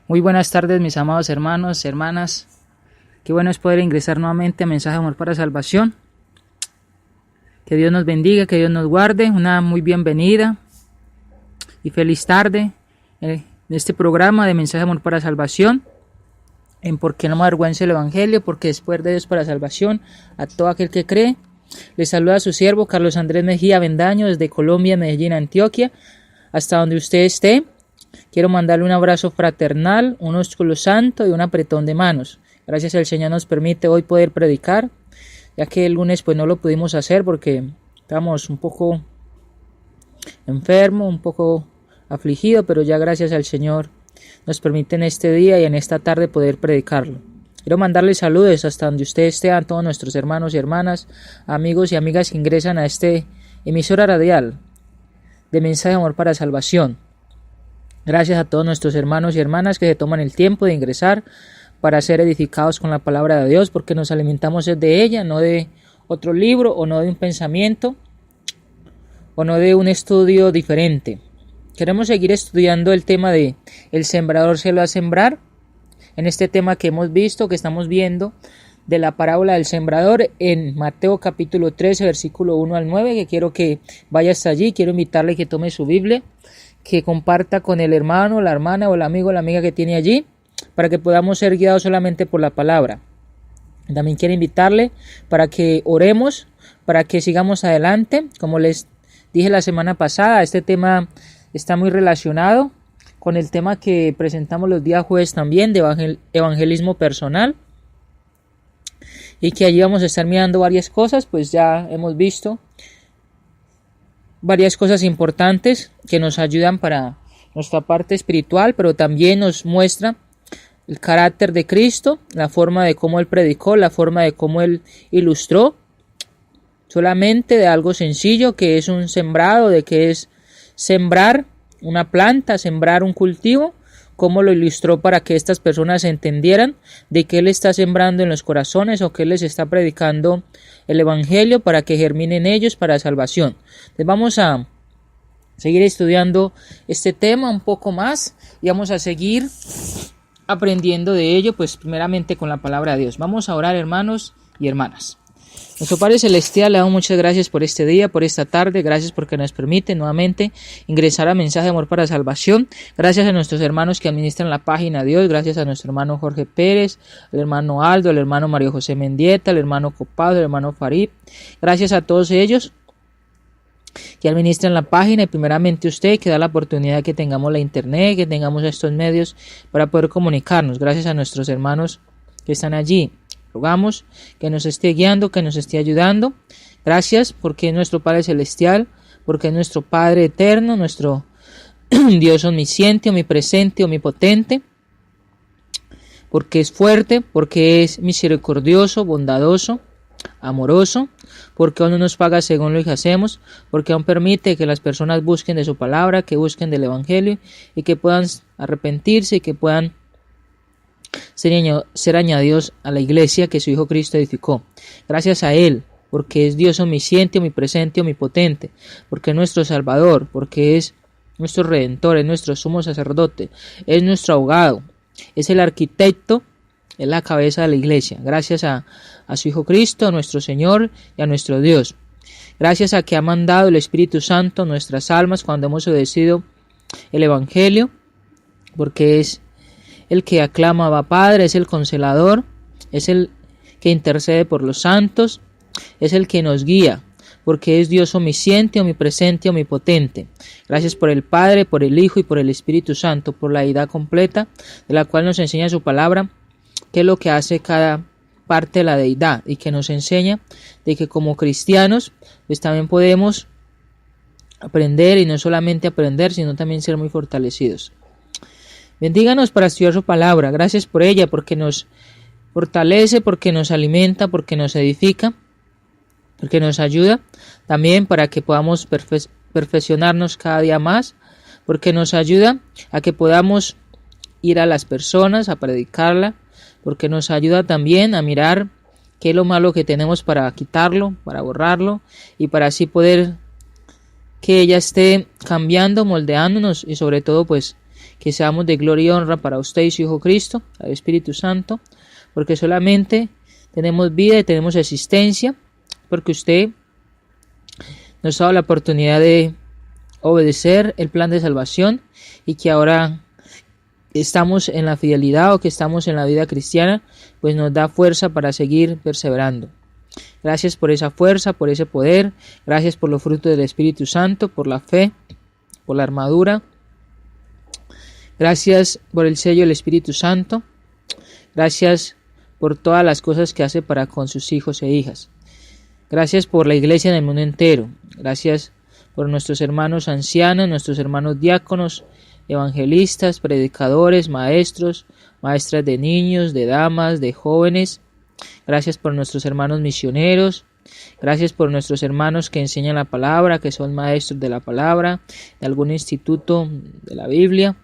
Muy buenas tardes, mis amados hermanos, hermanas. Qué bueno es poder ingresar nuevamente a Mensaje de Amor para Salvación. Que Dios nos bendiga, que Dios nos guarde. Una muy bienvenida y feliz tarde en este programa de Mensaje de Amor para Salvación. En por qué no me avergüence el Evangelio, porque después de Dios para salvación a todo aquel que cree. Les saluda a su siervo Carlos Andrés Mejía Bendaño desde Colombia, Medellín, Antioquia, hasta donde usted esté. Quiero mandarle un abrazo fraternal, un ósculo santo y un apretón de manos. Gracias al Señor nos permite hoy poder predicar, ya que el lunes pues no lo pudimos hacer porque estábamos un poco enfermo, un poco afligido, pero ya gracias al Señor nos permite en este día y en esta tarde poder predicarlo. Quiero mandarles saludos hasta donde usted esté a todos nuestros hermanos y hermanas, amigos y amigas que ingresan a este emisora radial de Mensaje de Amor para Salvación. Gracias a todos nuestros hermanos y hermanas que se toman el tiempo de ingresar para ser edificados con la palabra de Dios, porque nos alimentamos de ella, no de otro libro o no de un pensamiento o no de un estudio diferente. Queremos seguir estudiando el tema de el sembrador se lo va a sembrar, en este tema que hemos visto, que estamos viendo de la parábola del sembrador en Mateo capítulo 13, versículo 1 al 9, que quiero que vaya hasta allí. Quiero invitarle que tome su Biblia, que comparta con el hermano, la hermana o el amigo o la amiga que tiene allí, para que podamos ser guiados solamente por la palabra. También quiero invitarle para que oremos, para que sigamos adelante. Como les dije la semana pasada, este tema está muy relacionado con el tema que presentamos los días jueves también de evangelismo personal, y que allí vamos a estar mirando varias cosas. Pues ya hemos visto varias cosas importantes que nos ayudan para nuestra parte espiritual, pero también nos muestra el carácter de Cristo, la forma de cómo Él predicó, la forma de cómo Él ilustró solamente de algo sencillo que es un sembrado, de que es sembrar una planta, sembrar un cultivo, cómo lo ilustró para que estas personas entendieran de qué Él está sembrando en los corazones o que Él les está predicando el Evangelio para que germine en ellos para salvación. Entonces vamos a seguir estudiando este tema un poco más y vamos a seguir aprendiendo de ello, pues primeramente con la palabra de Dios. Vamos a orar, hermanos y hermanas. Nuestro Padre Celestial, le damos muchas gracias por este día, por esta tarde. Gracias porque nos permite nuevamente ingresar a Mensaje de Amor para Salvación. Gracias a nuestros hermanos que administran la página de Dios. Gracias a nuestro hermano Jorge Pérez, el hermano Aldo, el hermano Mario José Mendieta, el hermano Copado, el hermano Farid. Gracias a todos ellos que administran la página, y primeramente usted que da la oportunidad de que tengamos la internet, que tengamos estos medios para poder comunicarnos. Gracias a nuestros hermanos que están allí. Rogamos que nos esté guiando, que nos esté ayudando. Gracias porque es nuestro Padre Celestial, porque es nuestro Padre Eterno, nuestro Dios omnisciente, omnipresente, omnipotente, porque es fuerte, porque es misericordioso, bondadoso, amoroso, porque aún no nos paga según lo que hacemos, porque aún permite que las personas busquen de su palabra, que busquen del Evangelio y que puedan arrepentirse y que puedan ser añadidos a la iglesia que su Hijo Cristo edificó. Gracias a Él, porque es Dios omnisciente, omnipresente, omnipotente, porque es nuestro Salvador, porque es nuestro Redentor, es nuestro sumo sacerdote, es nuestro abogado, es el arquitecto, es la cabeza de la iglesia. Gracias a su Hijo Cristo, a nuestro Señor y a nuestro Dios. Gracias a que ha mandado el Espíritu Santo a nuestras almas cuando hemos obedecido el Evangelio, porque es el que aclama a Padre, es el consolador, es el que intercede por los santos, es el que nos guía, porque es Dios omnisciente, omnipresente, omnipotente. Gracias por el Padre, por el Hijo y por el Espíritu Santo, por la deidad completa, de la cual nos enseña su palabra, qué es lo que hace cada parte de la deidad, y que nos enseña de que como cristianos pues también podemos aprender, y no solamente aprender, sino también ser muy fortalecidos. Bendíganos para estudiar su palabra. Gracias por ella, porque nos fortalece, porque nos alimenta, porque nos edifica, porque nos ayuda también para que podamos perfeccionarnos cada día más, porque nos ayuda a que podamos ir a las personas, a predicarla, porque nos ayuda también a mirar qué es lo malo que tenemos para quitarlo, para borrarlo, y para así poder que ella esté cambiando, moldeándonos, y sobre todo pues que seamos de gloria y honra para usted y su Hijo Cristo, al Espíritu Santo, porque solamente tenemos vida y tenemos existencia, porque usted nos ha dado la oportunidad de obedecer el plan de salvación y que ahora estamos en la fidelidad o que estamos en la vida cristiana, pues nos da fuerza para seguir perseverando. Gracias por esa fuerza, por ese poder, gracias por los frutos del Espíritu Santo, por la fe, por la armadura, gracias por el sello del Espíritu Santo, gracias por todas las cosas que hace para con sus hijos e hijas. Gracias por la iglesia en el mundo entero, gracias por nuestros hermanos ancianos, nuestros hermanos diáconos, evangelistas, predicadores, maestros, maestras de niños, de damas, de jóvenes. Gracias por nuestros hermanos misioneros. Gracias por nuestros hermanos que enseñan la palabra, que son maestros de la palabra, de algún instituto de la Biblia.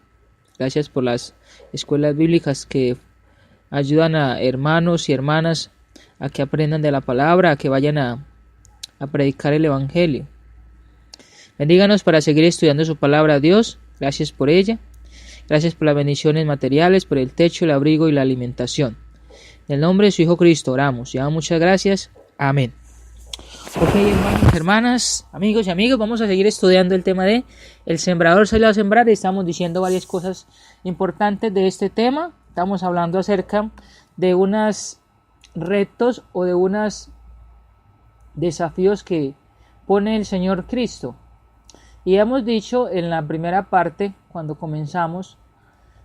Gracias por las escuelas bíblicas que ayudan a hermanos y hermanas a que aprendan de la palabra, a que vayan a predicar el evangelio. Bendíganos para seguir estudiando su palabra a Dios. Gracias por ella. Gracias por las bendiciones materiales, por el techo, el abrigo y la alimentación. En el nombre de su Hijo Cristo oramos. Y damos muchas gracias. Amén. Ok, hermanos, hermanas, amigos y amigos, vamos a seguir estudiando el tema de el sembrador salió a sembrar. Estamos diciendo varias cosas importantes de este tema. Estamos hablando acerca de unos retos o de unos desafíos que pone el Señor Cristo. Y hemos dicho en la primera parte, cuando comenzamos,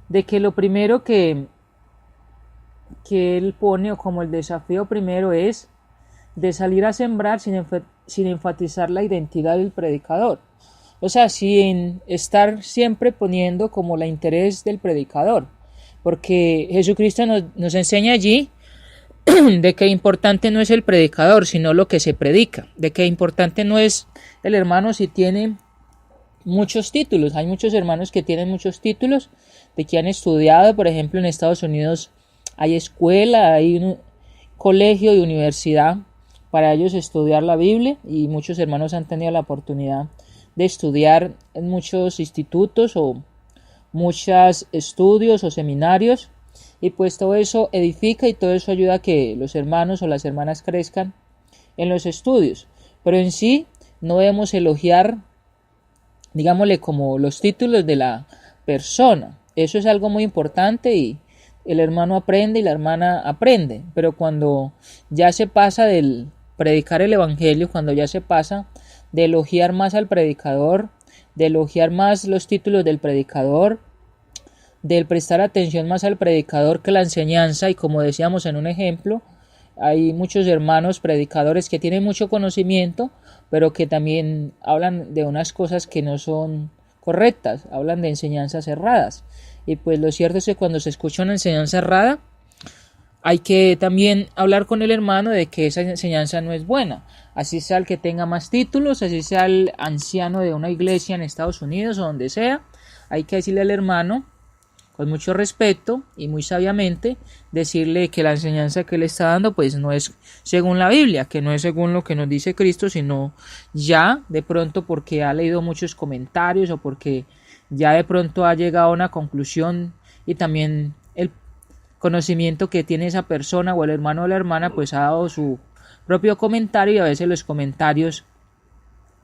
de que lo primero que Él pone, o como el desafío primero, es de salir a sembrar sin enfatizar la identidad del predicador. O sea, sin estar siempre poniendo como el interés del predicador. Porque Jesucristo nos enseña allí de que importante no es el predicador, sino lo que se predica. De que importante no es el hermano si tiene muchos títulos. Hay muchos hermanos que tienen muchos títulos, de que han estudiado. Por ejemplo, en Estados Unidos hay escuela, hay un colegio y universidad para ellos estudiar la Biblia, y muchos hermanos han tenido la oportunidad de estudiar en muchos institutos o muchos estudios o seminarios, y pues todo eso edifica y todo eso ayuda a que los hermanos o las hermanas crezcan en los estudios. Pero en sí no debemos elogiar, digámosle, como los títulos de la persona. Eso es algo muy importante y el hermano aprende y la hermana aprende, pero cuando ya se pasa del predicar el evangelio, cuando ya se pasa de elogiar más al predicador, de elogiar más los títulos del predicador, de prestar atención más al predicador que la enseñanza, y como decíamos en un ejemplo, hay muchos hermanos predicadores que tienen mucho conocimiento, pero que también hablan de unas cosas que no son correctas, hablan de enseñanzas erradas. Y pues lo cierto es que cuando se escucha una enseñanza errada, hay que también hablar con el hermano de que esa enseñanza no es buena. Así sea el que tenga más títulos, así sea el anciano de una iglesia en Estados Unidos o donde sea, hay que decirle al hermano, con mucho respeto y muy sabiamente, decirle que la enseñanza que él está dando pues no es según la Biblia, que no es según lo que nos dice Cristo, sino ya de pronto porque ha leído muchos comentarios o porque ya de pronto ha llegado a una conclusión, y también el conocimiento que tiene esa persona o el hermano o la hermana pues ha dado su propio comentario, y a veces los comentarios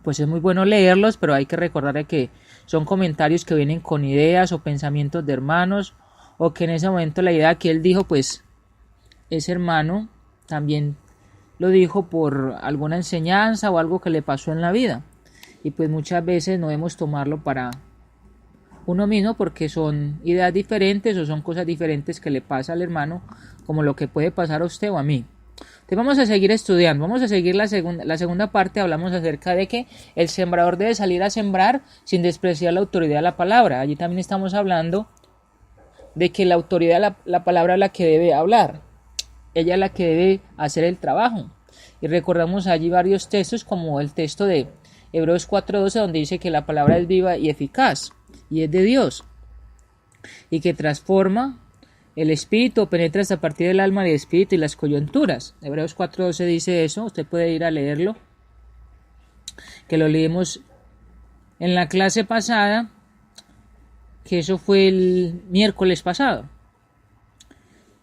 pues es muy bueno leerlos, pero hay que recordar que son comentarios que vienen con ideas o pensamientos de hermanos, o que en ese momento la idea que él dijo pues ese hermano también lo dijo por alguna enseñanza o algo que le pasó en la vida, y pues muchas veces no debemos tomarlo para uno mismo porque son ideas diferentes o son cosas diferentes que le pasa al hermano, como lo que puede pasar a usted o a mí. Entonces vamos a seguir estudiando, vamos a seguir la segunda parte. Hablamos acerca de que el sembrador debe salir a sembrar sin despreciar la autoridad de la palabra. Allí también estamos hablando de que la autoridad de la palabra es la que debe hablar, ella es la que debe hacer el trabajo. Y recordamos allí varios textos, como el texto de Hebreos 4:12, donde dice que la palabra es viva y eficaz y es de Dios, y que transforma el espíritu, penetra hasta partir del alma y el espíritu y las coyunturas. Hebreos 4:12 dice eso, usted puede ir a leerlo, que lo leímos en la clase pasada, que eso fue el miércoles pasado.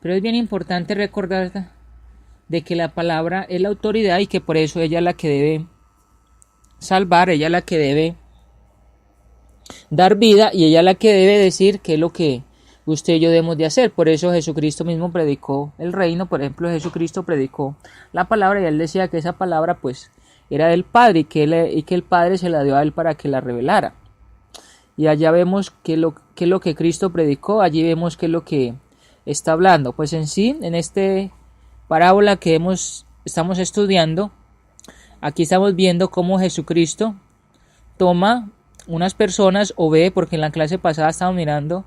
Pero es bien importante recordar de que la palabra es la autoridad y que por eso ella es la que debe salvar, ella es la que debe dar vida y ella es la que debe decir qué es lo que usted y yo debemos de hacer. Por eso Jesucristo mismo predicó el reino. Por ejemplo, Jesucristo predicó la palabra y él decía que esa palabra pues era del Padre y que el Padre se la dio a él para que la revelara. Y allá vemos qué es lo que Cristo predicó, allí vemos qué es lo que está hablando. Pues en sí, en este parábola que estamos estudiando, aquí estamos viendo cómo Jesucristo toma unas personas o ve, porque en la clase pasada estábamos mirando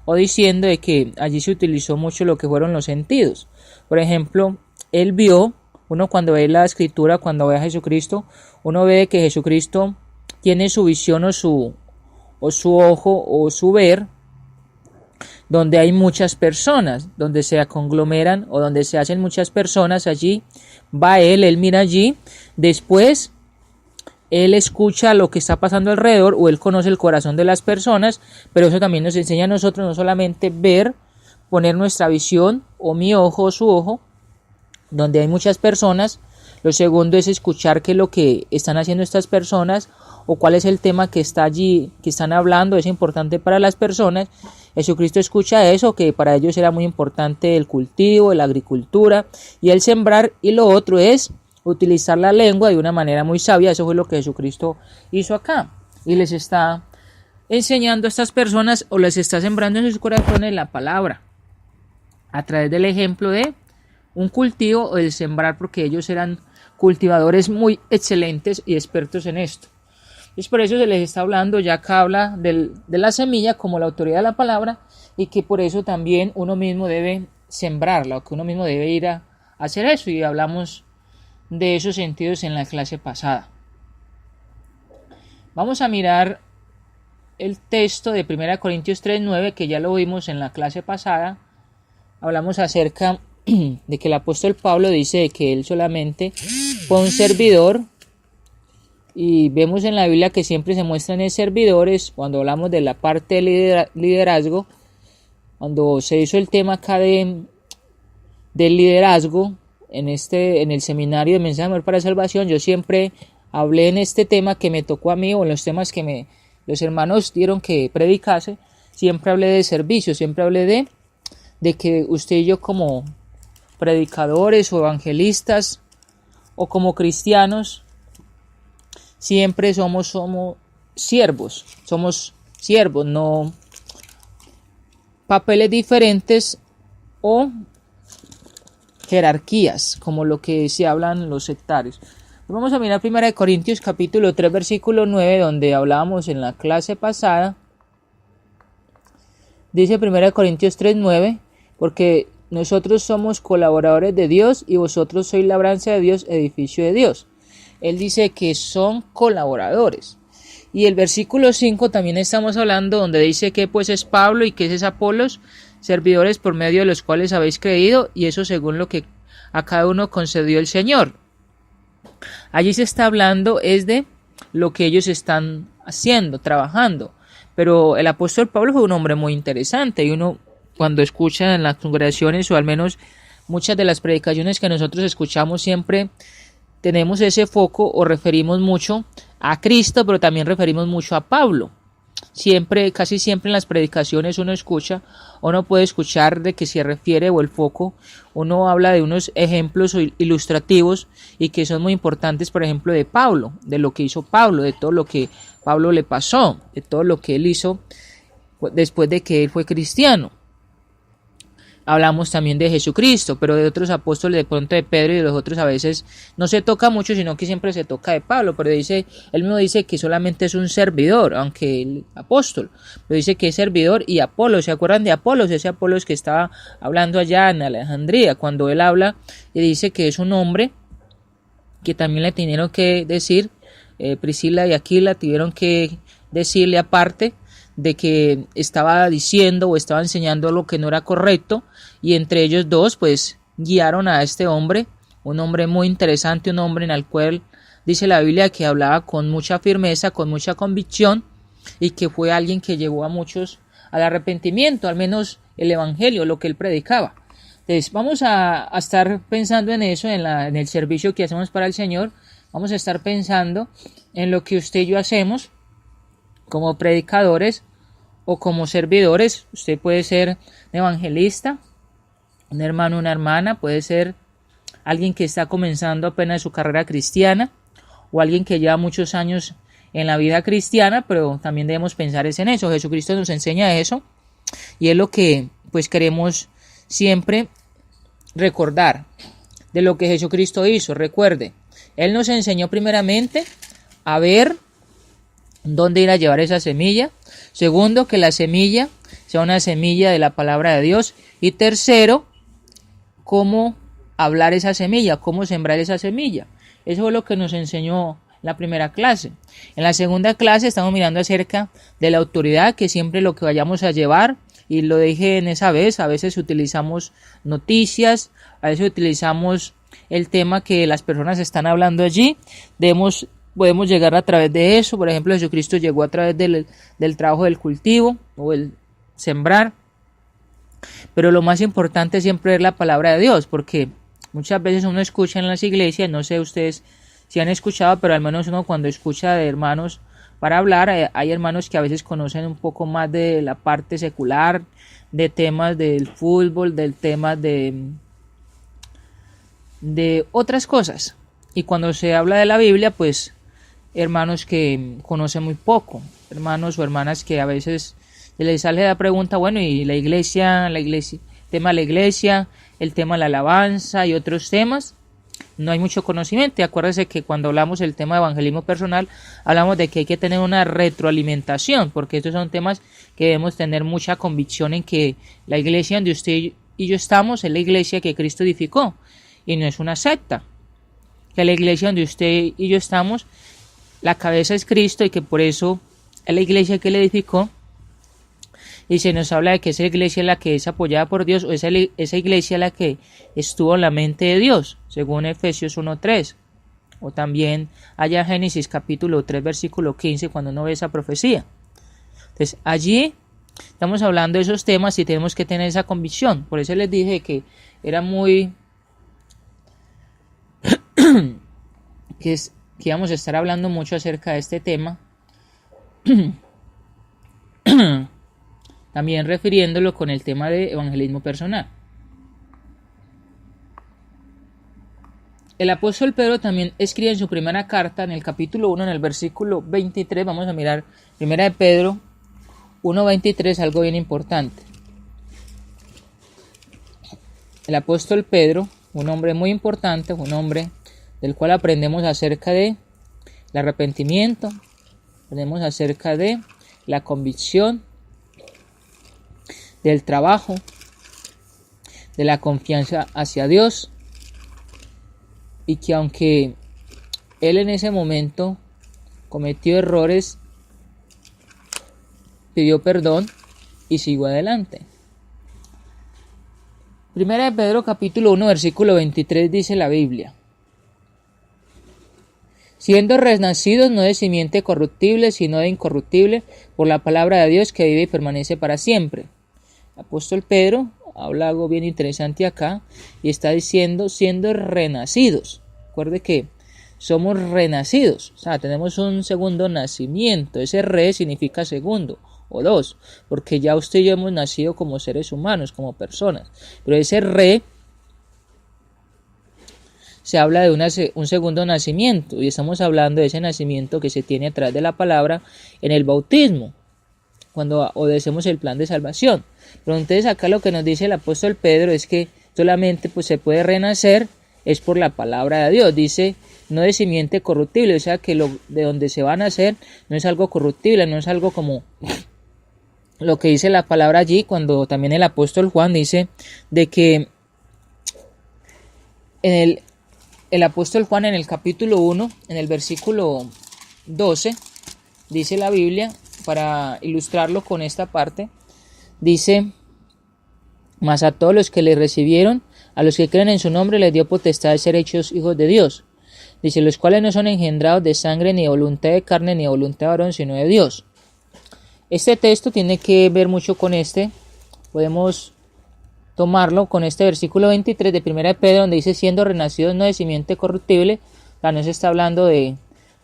o diciendo de que allí se utilizó mucho lo que fueron los sentidos. Por ejemplo, él vio, uno cuando ve la escritura, cuando ve a Jesucristo, uno ve que Jesucristo tiene su visión o su ojo o su ver, donde hay muchas personas, donde se conglomeran o donde se hacen muchas personas, allí va él mira allí, después él escucha lo que está pasando alrededor o él conoce el corazón de las personas, pero eso también nos enseña a nosotros no solamente ver, poner nuestra visión o mi ojo o su ojo, donde hay muchas personas. Lo segundo es escuchar qué es lo que están haciendo estas personas o cuál es el tema que está allí, que están hablando, es importante para las personas. Jesucristo escucha eso, que para ellos era muy importante el cultivo, la agricultura y el sembrar, y lo otro es utilizar la lengua de una manera muy sabia. Eso fue lo que Jesucristo hizo acá y les está enseñando a estas personas o les está sembrando en sus corazones la palabra a través del ejemplo de un cultivo o el sembrar, porque ellos eran cultivadores muy excelentes y expertos en esto. Es por eso se les está hablando, ya acá habla de la semilla como la autoridad de la palabra, y que por eso también uno mismo debe sembrarla, o que uno mismo debe ir a hacer eso, y hablamos de esos sentidos en la clase pasada. Vamos a mirar el texto de 1 Corintios 3:9, que ya lo vimos en la clase pasada. Hablamos acerca de que el apóstol Pablo dice que él solamente fue un servidor, y vemos en la Biblia que siempre se muestran en servidores cuando hablamos de la parte de liderazgo. Cuando se hizo el tema acá del liderazgo en el seminario de Mensaje de Amor para Salvación, yo siempre hablé en este tema que me tocó a mí, o en los temas que los hermanos dieron que predicase. Siempre hablé de servicio, siempre hablé de que usted y yo como predicadores o evangelistas o como cristianos siempre somos siervos, no papeles diferentes o jerarquías como lo que se hablan los sectarios. Vamos a mirar 1 Corintios capítulo 3 versículo 9, donde hablábamos en la clase pasada. Dice 1 Corintios 3:9, porque nosotros somos colaboradores de Dios y vosotros sois labranza de Dios, edificio de Dios. Él dice que son colaboradores. Y el versículo 5 también estamos hablando, donde dice que pues es Pablo y que es Apolos, servidores por medio de los cuales habéis creído, y eso según lo que a cada uno concedió el Señor. Allí se está hablando es de lo que ellos están haciendo, trabajando. Pero el apóstol Pablo fue un hombre muy interesante, y uno cuando escucha en las congregaciones, o al menos muchas de las predicaciones que nosotros escuchamos, siempre tenemos ese foco o referimos mucho a Cristo, pero también referimos mucho a Pablo. Casi siempre en las predicaciones uno puede escuchar de que se refiere, o el foco, uno habla de unos ejemplos ilustrativos y que son muy importantes, por ejemplo, de Pablo, de lo que hizo Pablo, de todo lo que Pablo le pasó, de todo lo que él hizo después de que él fue cristiano. Hablamos también de Jesucristo, pero de otros apóstoles, de pronto de Pedro y de los otros a veces no se toca mucho, sino que siempre se toca de Pablo. Pero él mismo dice que solamente es un servidor, aunque el apóstol, pero dice que es servidor. Y Apolos, ¿se acuerdan de Apolos? Ese Apolos que estaba hablando allá en Alejandría, cuando él habla y dice que es un hombre que también le tuvieron que decir, Priscila y Aquila tuvieron que decirle aparte, de que estaba diciendo o estaba enseñando lo que no era correcto, y entre ellos dos pues guiaron a este hombre, un hombre muy interesante, un hombre en el cual dice la Biblia que hablaba con mucha firmeza, con mucha convicción, y que fue alguien que llevó a muchos al arrepentimiento, al menos el evangelio, lo que él predicaba. Entonces vamos a estar pensando en eso, en el servicio que hacemos para el Señor. Vamos a estar pensando en lo que usted y yo hacemos como predicadores o como servidores. Usted puede ser un evangelista, un hermano, una hermana, puede ser alguien que está comenzando apenas su carrera cristiana o alguien que lleva muchos años en la vida cristiana, pero también debemos pensar en eso. Jesucristo nos enseña eso y es lo que pues queremos siempre recordar de lo que Jesucristo hizo. Recuerde, Él nos enseñó primeramente a ver dónde ir a llevar esa semilla. Segundo, que la semilla sea una semilla de la palabra de Dios. Y tercero, cómo hablar esa semilla, cómo sembrar esa semilla. Eso es lo que nos enseñó la primera clase. En la segunda clase estamos mirando acerca de la autoridad, que siempre lo que vayamos a llevar, y lo dije en esa vez, a veces utilizamos noticias, a veces utilizamos el tema que las personas están hablando allí, podemos llegar a través de eso. Por ejemplo, Jesucristo llegó a través del trabajo del cultivo o el sembrar, pero lo más importante siempre es la palabra de Dios, porque muchas veces uno escucha en las iglesias, no sé ustedes si han escuchado, pero al menos uno cuando escucha de hermanos para hablar, hay hermanos que a veces conocen un poco más de la parte secular, de temas del fútbol, del tema de otras cosas. Y cuando se habla de la Biblia, pues hermanos que conocen muy poco, hermanos o hermanas que a veces les sale la pregunta, bueno, y la iglesia, tema de la iglesia, el tema de la alabanza y otros temas, no hay mucho conocimiento. Y acuérdense que cuando hablamos del tema de evangelismo personal, hablamos de que hay que tener una retroalimentación, porque estos son temas que debemos tener mucha convicción en que la iglesia donde usted y yo estamos es la iglesia que Cristo edificó, y no es una secta. Que la iglesia donde usted y yo estamos, la cabeza es Cristo, y que por eso es la iglesia que él edificó. Y se nos habla de que esa iglesia es la que es apoyada por Dios, o esa iglesia es la que estuvo en la mente de Dios, según Efesios 1:3. O también allá Génesis capítulo 3, versículo 15, cuando uno ve esa profecía. Entonces, allí estamos hablando de esos temas y tenemos que tener esa convicción. Por eso les dije que era muy... que íbamos a estar hablando mucho acerca de este tema. También refiriéndolo con el tema de evangelismo personal. El apóstol Pedro también escribe en su primera carta, en el capítulo 1, en el versículo 23, vamos a mirar primera de Pedro 1:23, algo bien importante. El apóstol Pedro, un hombre muy importante, un hombre del cual aprendemos acerca de el arrepentimiento, aprendemos acerca de la convicción, del trabajo, de la confianza hacia Dios, y que aunque él en ese momento cometió errores, pidió perdón y siguió adelante. Primera de Pedro capítulo 1 versículo 23 dice la Biblia: siendo renacidos no de simiente corruptible, sino de incorruptible, por la palabra de Dios que vive y permanece para siempre. El apóstol Pedro habla algo bien interesante acá y está diciendo siendo renacidos. Recuerde que somos renacidos, o sea, tenemos un segundo nacimiento. Ese re significa segundo o dos, porque ya usted y yo hemos nacido como seres humanos, como personas, pero ese re se habla de un segundo nacimiento, y estamos hablando de ese nacimiento que se tiene a través de la palabra en el bautismo, cuando obedecemos el plan de salvación. Pero entonces acá lo que nos dice el apóstol Pedro es que solamente pues se puede renacer es por la palabra de Dios. Dice no de simiente corruptible, o sea que de donde se va a nacer no es algo corruptible, no es algo como lo que dice la palabra allí, cuando también el apóstol Juan dice de que el apóstol Juan en el capítulo 1, en el versículo 12, dice la Biblia, para ilustrarlo con esta parte, dice: mas a todos los que le recibieron, a los que creen en su nombre, les dio potestad de ser hechos hijos de Dios. Dice: los cuales no son engendrados de sangre, ni de voluntad de carne, ni de voluntad de varón, sino de Dios. Este texto tiene que ver mucho con podemos tomarlo con este versículo 23 de 1 de Pedro, donde dice, siendo renacidos no de simiente corruptible. No se está hablando de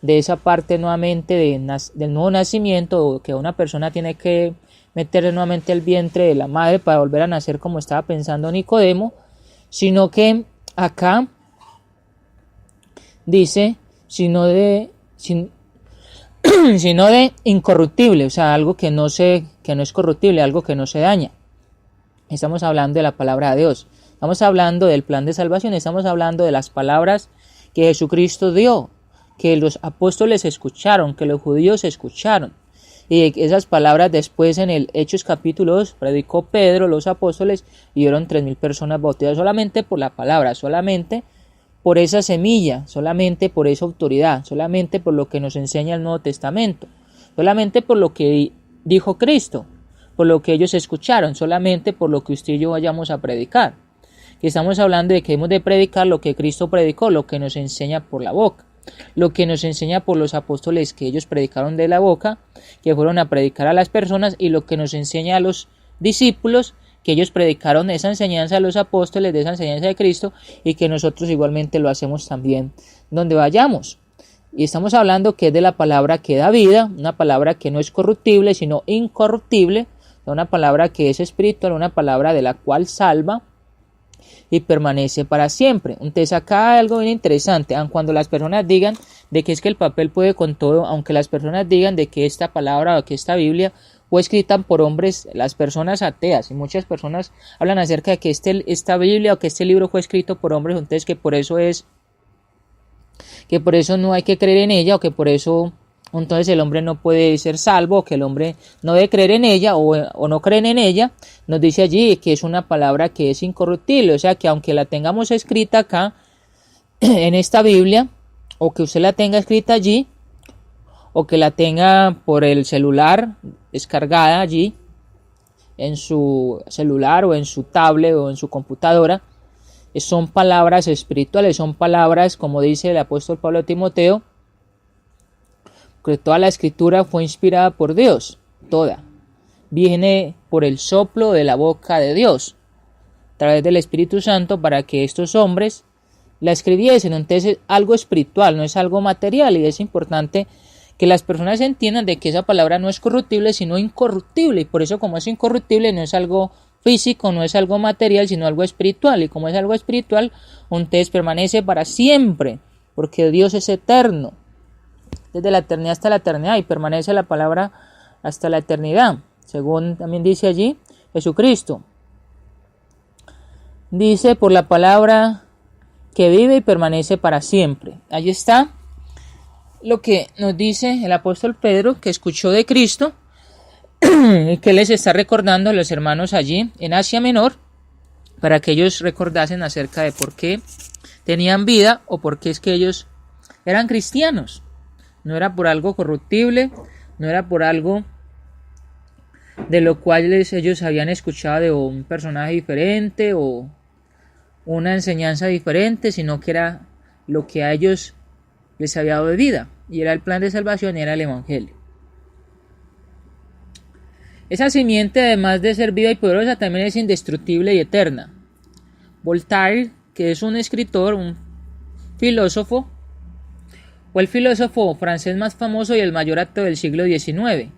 esa parte nuevamente del nuevo nacimiento, que una persona tiene que meterse nuevamente el vientre de la madre para volver a nacer, como estaba pensando Nicodemo, sino que acá dice, sino de incorruptible, o sea, algo que no es corruptible, algo que no se daña. Estamos hablando de la palabra de Dios, estamos hablando del plan de salvación, estamos hablando de las palabras que Jesucristo dio, que los apóstoles escucharon, que los judíos escucharon. Y esas palabras después en el Hechos capítulo 2 predicó Pedro, los apóstoles, y fueron 3,000 personas bautizadas solamente por la palabra, solamente por esa semilla, solamente por esa autoridad, solamente por lo que nos enseña el Nuevo Testamento, solamente por lo que dijo Cristo, por lo que ellos escucharon, solamente por lo que usted y yo vayamos a predicar. Que estamos hablando de que hemos de predicar lo que Cristo predicó, lo que nos enseña por la boca, lo que nos enseña por los apóstoles que ellos predicaron de la boca, que fueron a predicar a las personas, y lo que nos enseña a los discípulos, que ellos predicaron esa enseñanza a los apóstoles, de esa enseñanza de Cristo, y que nosotros igualmente lo hacemos también donde vayamos. Y estamos hablando que es de la palabra que da vida, una palabra que no es corruptible, sino incorruptible, una palabra que es espiritual, una palabra de la cual salva y permanece para siempre. Entonces acá hay algo bien interesante, aun cuando las personas digan de que es que el papel puede con todo, aunque las personas digan de que esta palabra o que esta Biblia fue escrita por hombres, las personas ateas, y muchas personas hablan acerca de que esta Biblia o que este libro fue escrito por hombres, entonces que por eso no hay que creer en ella, o que por eso entonces el hombre no puede ser salvo, o que el hombre no debe creer en ella, o no creen en ella. Nos dice allí que es una palabra que es incorruptible, o sea que aunque la tengamos escrita acá en esta Biblia, o que usted la tenga escrita allí, o que la tenga por el celular descargada allí en su celular o en su tablet o en su computadora, son palabras espirituales, son palabras, como dice el apóstol Pablo a Timoteo, que toda la escritura fue inspirada por Dios, toda, viene por el soplo de la boca de Dios, a través del Espíritu Santo, para que estos hombres la escribiesen. Entonces es algo espiritual, no es algo material, y es importante que las personas entiendan de que esa palabra no es corruptible, sino incorruptible, y por eso, como es incorruptible, no es algo físico, no es algo material, sino algo espiritual, y como es algo espiritual, entonces permanece para siempre, porque Dios es eterno, desde la eternidad hasta la eternidad, y permanece la palabra hasta la eternidad, según también dice allí Jesucristo. Dice, por la palabra que vive y permanece para siempre. Allí está lo que nos dice el apóstol Pedro, que escuchó de Cristo, y que les está recordando a los hermanos allí en Asia Menor, para que ellos recordasen acerca de por qué tenían vida, o por qué es que ellos eran cristianos. No era por algo corruptible, no era por algo de lo cual ellos habían escuchado de un personaje diferente o una enseñanza diferente, sino que era lo que a ellos les había dado de vida, y era el plan de salvación, y era el Evangelio. Esa simiente, además de ser viva y poderosa, también es indestructible y eterna. Voltaire, que es un escritor, un filósofo, fue el filósofo francés más famoso y el mayor ateo del siglo XIX.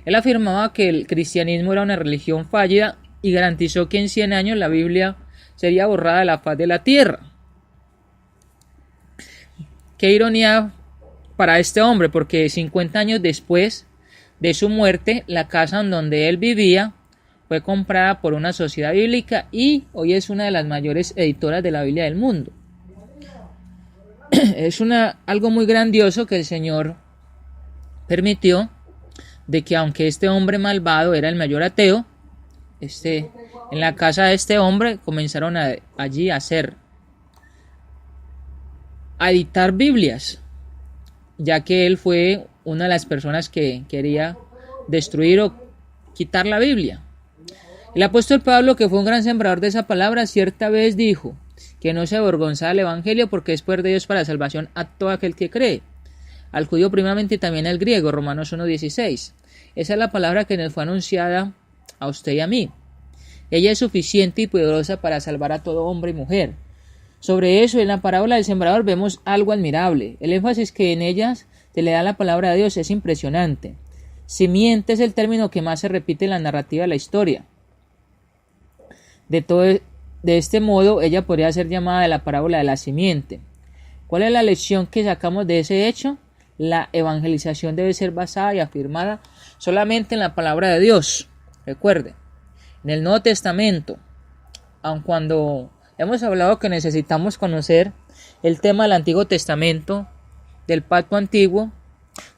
Él afirmaba que el cristianismo era una religión fallida y garantizó que en 100 años la Biblia sería borrada de la faz de la tierra. Qué ironía para este hombre, porque 50 años después de su muerte, la casa en donde él vivía fue comprada por una sociedad bíblica, y hoy es una de las mayores editoras de la Biblia del mundo. Es algo muy grandioso que el Señor permitió, de que aunque este hombre malvado era el mayor ateo, en la casa de este hombre comenzaron allí a editar Biblias, ya que él fue una de las personas que quería destruir o quitar la Biblia. El apóstol Pablo, que fue un gran sembrador de esa palabra, cierta vez dijo que no se avergonzaba del Evangelio, porque es poder de Dios para salvación a todo aquel que cree, al judío primeramente y también al griego, Romanos 1:16. Esa es la palabra que nos fue anunciada a usted y a mí. Ella es suficiente y poderosa para salvar a todo hombre y mujer. Sobre eso, en la parábola del sembrador vemos algo admirable. El énfasis que en ellas se le da a la palabra de Dios es impresionante. Simiente es el término que más se repite en la narrativa de la historia. De este modo, ella podría ser llamada de la parábola de la simiente. ¿Cuál es la lección que sacamos de ese hecho? La evangelización debe ser basada y afirmada solamente en la palabra de Dios. Recuerde, en el Nuevo Testamento, aun cuando hemos hablado que necesitamos conocer el tema del Antiguo Testamento, del Pacto Antiguo,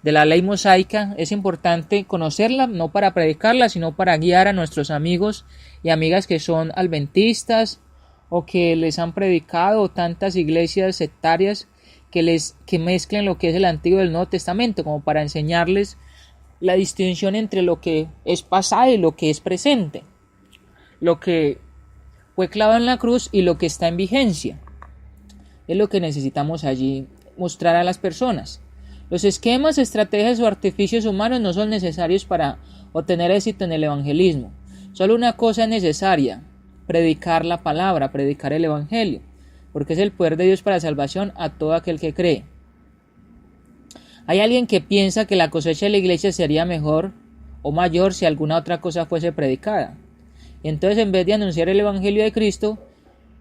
de la ley mosaica, es importante conocerla, no para predicarla, sino para guiar a nuestros amigos y amigas que son adventistas o que les han predicado tantas iglesias sectarias que mezclen lo que es el Antiguo y el Nuevo Testamento, como para enseñarles la distinción entre lo que es pasado y lo que es presente, lo que fue clavado en la cruz y lo que está en vigencia. Es lo que necesitamos allí mostrar a las personas. Los esquemas, estrategias o artificios humanos no son necesarios para obtener éxito en el evangelismo. Solo una cosa es necesaria: predicar la palabra, predicar el evangelio, porque es el poder de Dios para salvación a todo aquel que cree. Hay alguien que piensa que la cosecha de la iglesia sería mejor o mayor si alguna otra cosa fuese predicada. Y entonces, en vez de anunciar el evangelio de Cristo,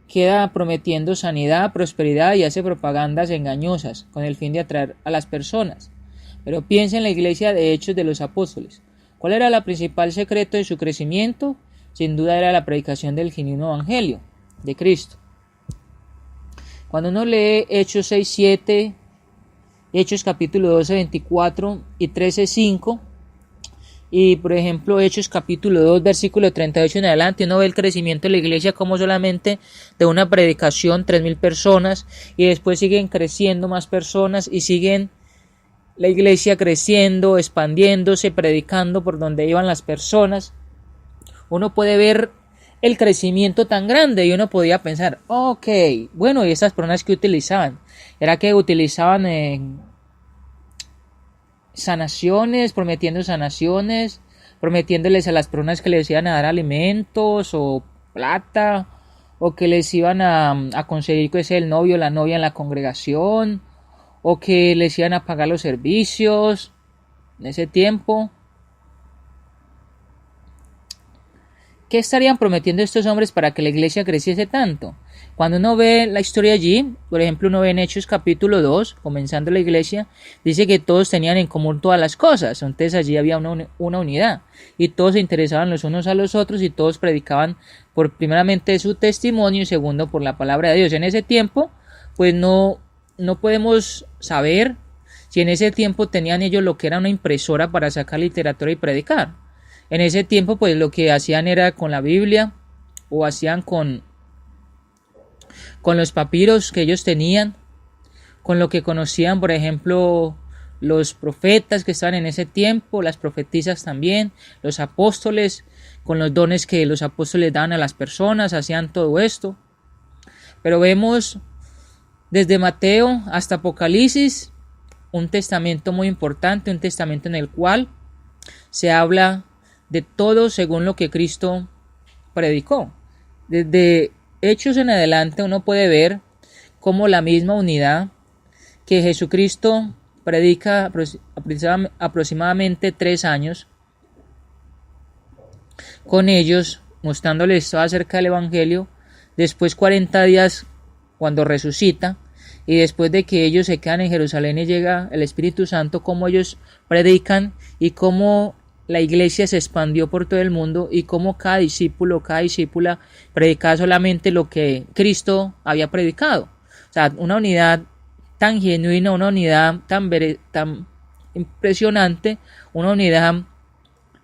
queda prometiendo sanidad, prosperidad y hace propagandas engañosas con el fin de atraer a las personas. Pero piensa en la iglesia de Hechos de los Apóstoles. ¿Cuál era el principal secreto de su crecimiento? Sin duda era la predicación del genuino evangelio de Cristo. Cuando uno lee Hechos 6:7, Hechos capítulo 12, 24 y 13:5, y por ejemplo Hechos capítulo 2 versículo 38 en adelante, uno ve el crecimiento de la iglesia como solamente de una predicación 3,000 personas, y después siguen creciendo más personas y siguen la iglesia creciendo, expandiéndose, predicando por donde iban las personas. Uno puede ver el crecimiento tan grande y uno podía pensar, ok, bueno, ¿y esas personas que utilizaban? ¿Era que utilizaban sanaciones, prometiéndoles a las personas que les iban a dar alimentos o plata, o que les iban a conseguir que sea el novio o la novia en la congregación, o que les iban a pagar los servicios en ese tiempo? ¿Qué estarían prometiendo estos hombres para que la iglesia creciese tanto? Cuando uno ve la historia allí, por ejemplo, uno ve en Hechos capítulo 2, comenzando la iglesia, dice que todos tenían en común todas las cosas. Entonces allí había una unidad y todos se interesaban los unos a los otros y todos predicaban por primeramente su testimonio y segundo por la palabra de Dios. En ese tiempo, pues no podemos saber si en ese tiempo tenían ellos lo que era una impresora para sacar literatura y predicar. En ese tiempo, pues lo que hacían era con la Biblia o hacían con los papiros que ellos tenían, con lo que conocían, por ejemplo, los profetas que estaban en ese tiempo, las profetisas también, los apóstoles, con los dones que los apóstoles daban a las personas, hacían todo esto. Pero vemos desde Mateo hasta Apocalipsis un testamento muy importante, un testamento en el cual se habla de todo según lo que Cristo predicó. Desde Hechos en adelante uno puede ver cómo la misma unidad que Jesucristo predica aproximadamente 3 años con ellos, mostrándoles todo acerca del Evangelio, después 40 días cuando resucita, y después de que ellos se quedan en Jerusalén y llega el Espíritu Santo, cómo ellos predican y cómo la iglesia se expandió por todo el mundo y cómo cada discípulo, cada discípula predicaba solamente lo que Cristo había predicado. O sea, una unidad tan genuina, una unidad tan impresionante, una unidad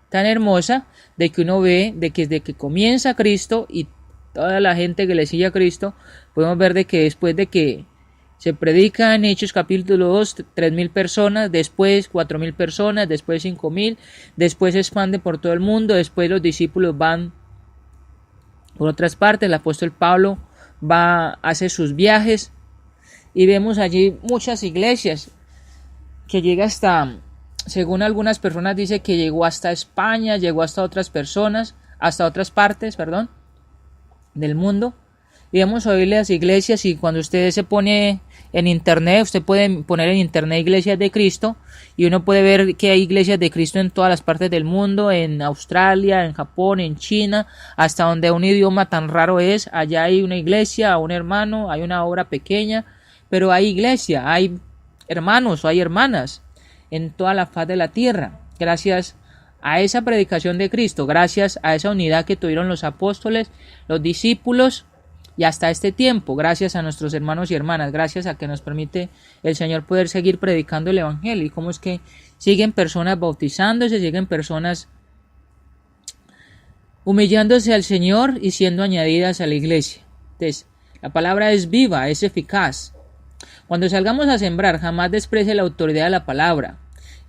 tan hermosa, de que uno ve de que desde que comienza Cristo y toda la gente que le sigue a Cristo, podemos ver de que después de que se predica en Hechos capítulo 2, 3,000 personas, después 4,000 personas, después 5,000, después se expande por todo el mundo, después los discípulos van por otras partes, el apóstol Pablo hace sus viajes y vemos allí muchas iglesias que llega hasta según algunas personas dice que llegó hasta España, llegó hasta otras personas, hasta otras partes, perdón, del mundo. Y vamos a oír las iglesias, y cuando usted se pone en internet, usted puede poner en internet iglesias de Cristo, y uno puede ver que hay iglesias de Cristo en todas las partes del mundo, en Australia, en Japón, en China, hasta donde un idioma tan raro es, allá hay una iglesia, un hermano, hay una obra pequeña, pero hay iglesia, hay hermanos o hay hermanas en toda la faz de la tierra, gracias a esa predicación de Cristo, gracias a esa unidad que tuvieron los apóstoles, los discípulos, y hasta este tiempo, gracias a nuestros hermanos y hermanas, gracias a que nos permite el Señor poder seguir predicando el Evangelio. Y cómo es que siguen personas bautizándose, siguen personas humillándose al Señor y siendo añadidas a la iglesia. Entonces, la palabra es viva, es eficaz. Cuando salgamos a sembrar, jamás desprecie la autoridad de la palabra.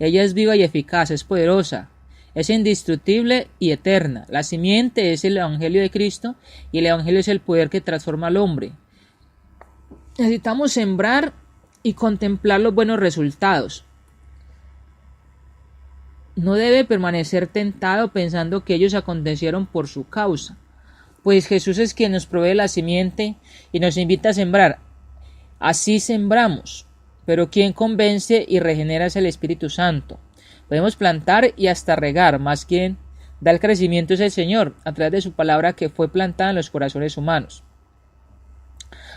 Ella es viva y eficaz, es poderosa, es indestructible y eterna. La simiente es el Evangelio de Cristo, y el Evangelio es el poder que transforma al hombre. Necesitamos sembrar y contemplar los buenos resultados. No debe permanecer tentado pensando que ellos acontecieron por su causa, pues Jesús es quien nos provee la simiente y nos invita a sembrar. Así sembramos, pero quien convence y regenera es el Espíritu Santo. Podemos plantar y hasta regar, más quien da el crecimiento es el Señor, a través de su palabra que fue plantada en los corazones humanos.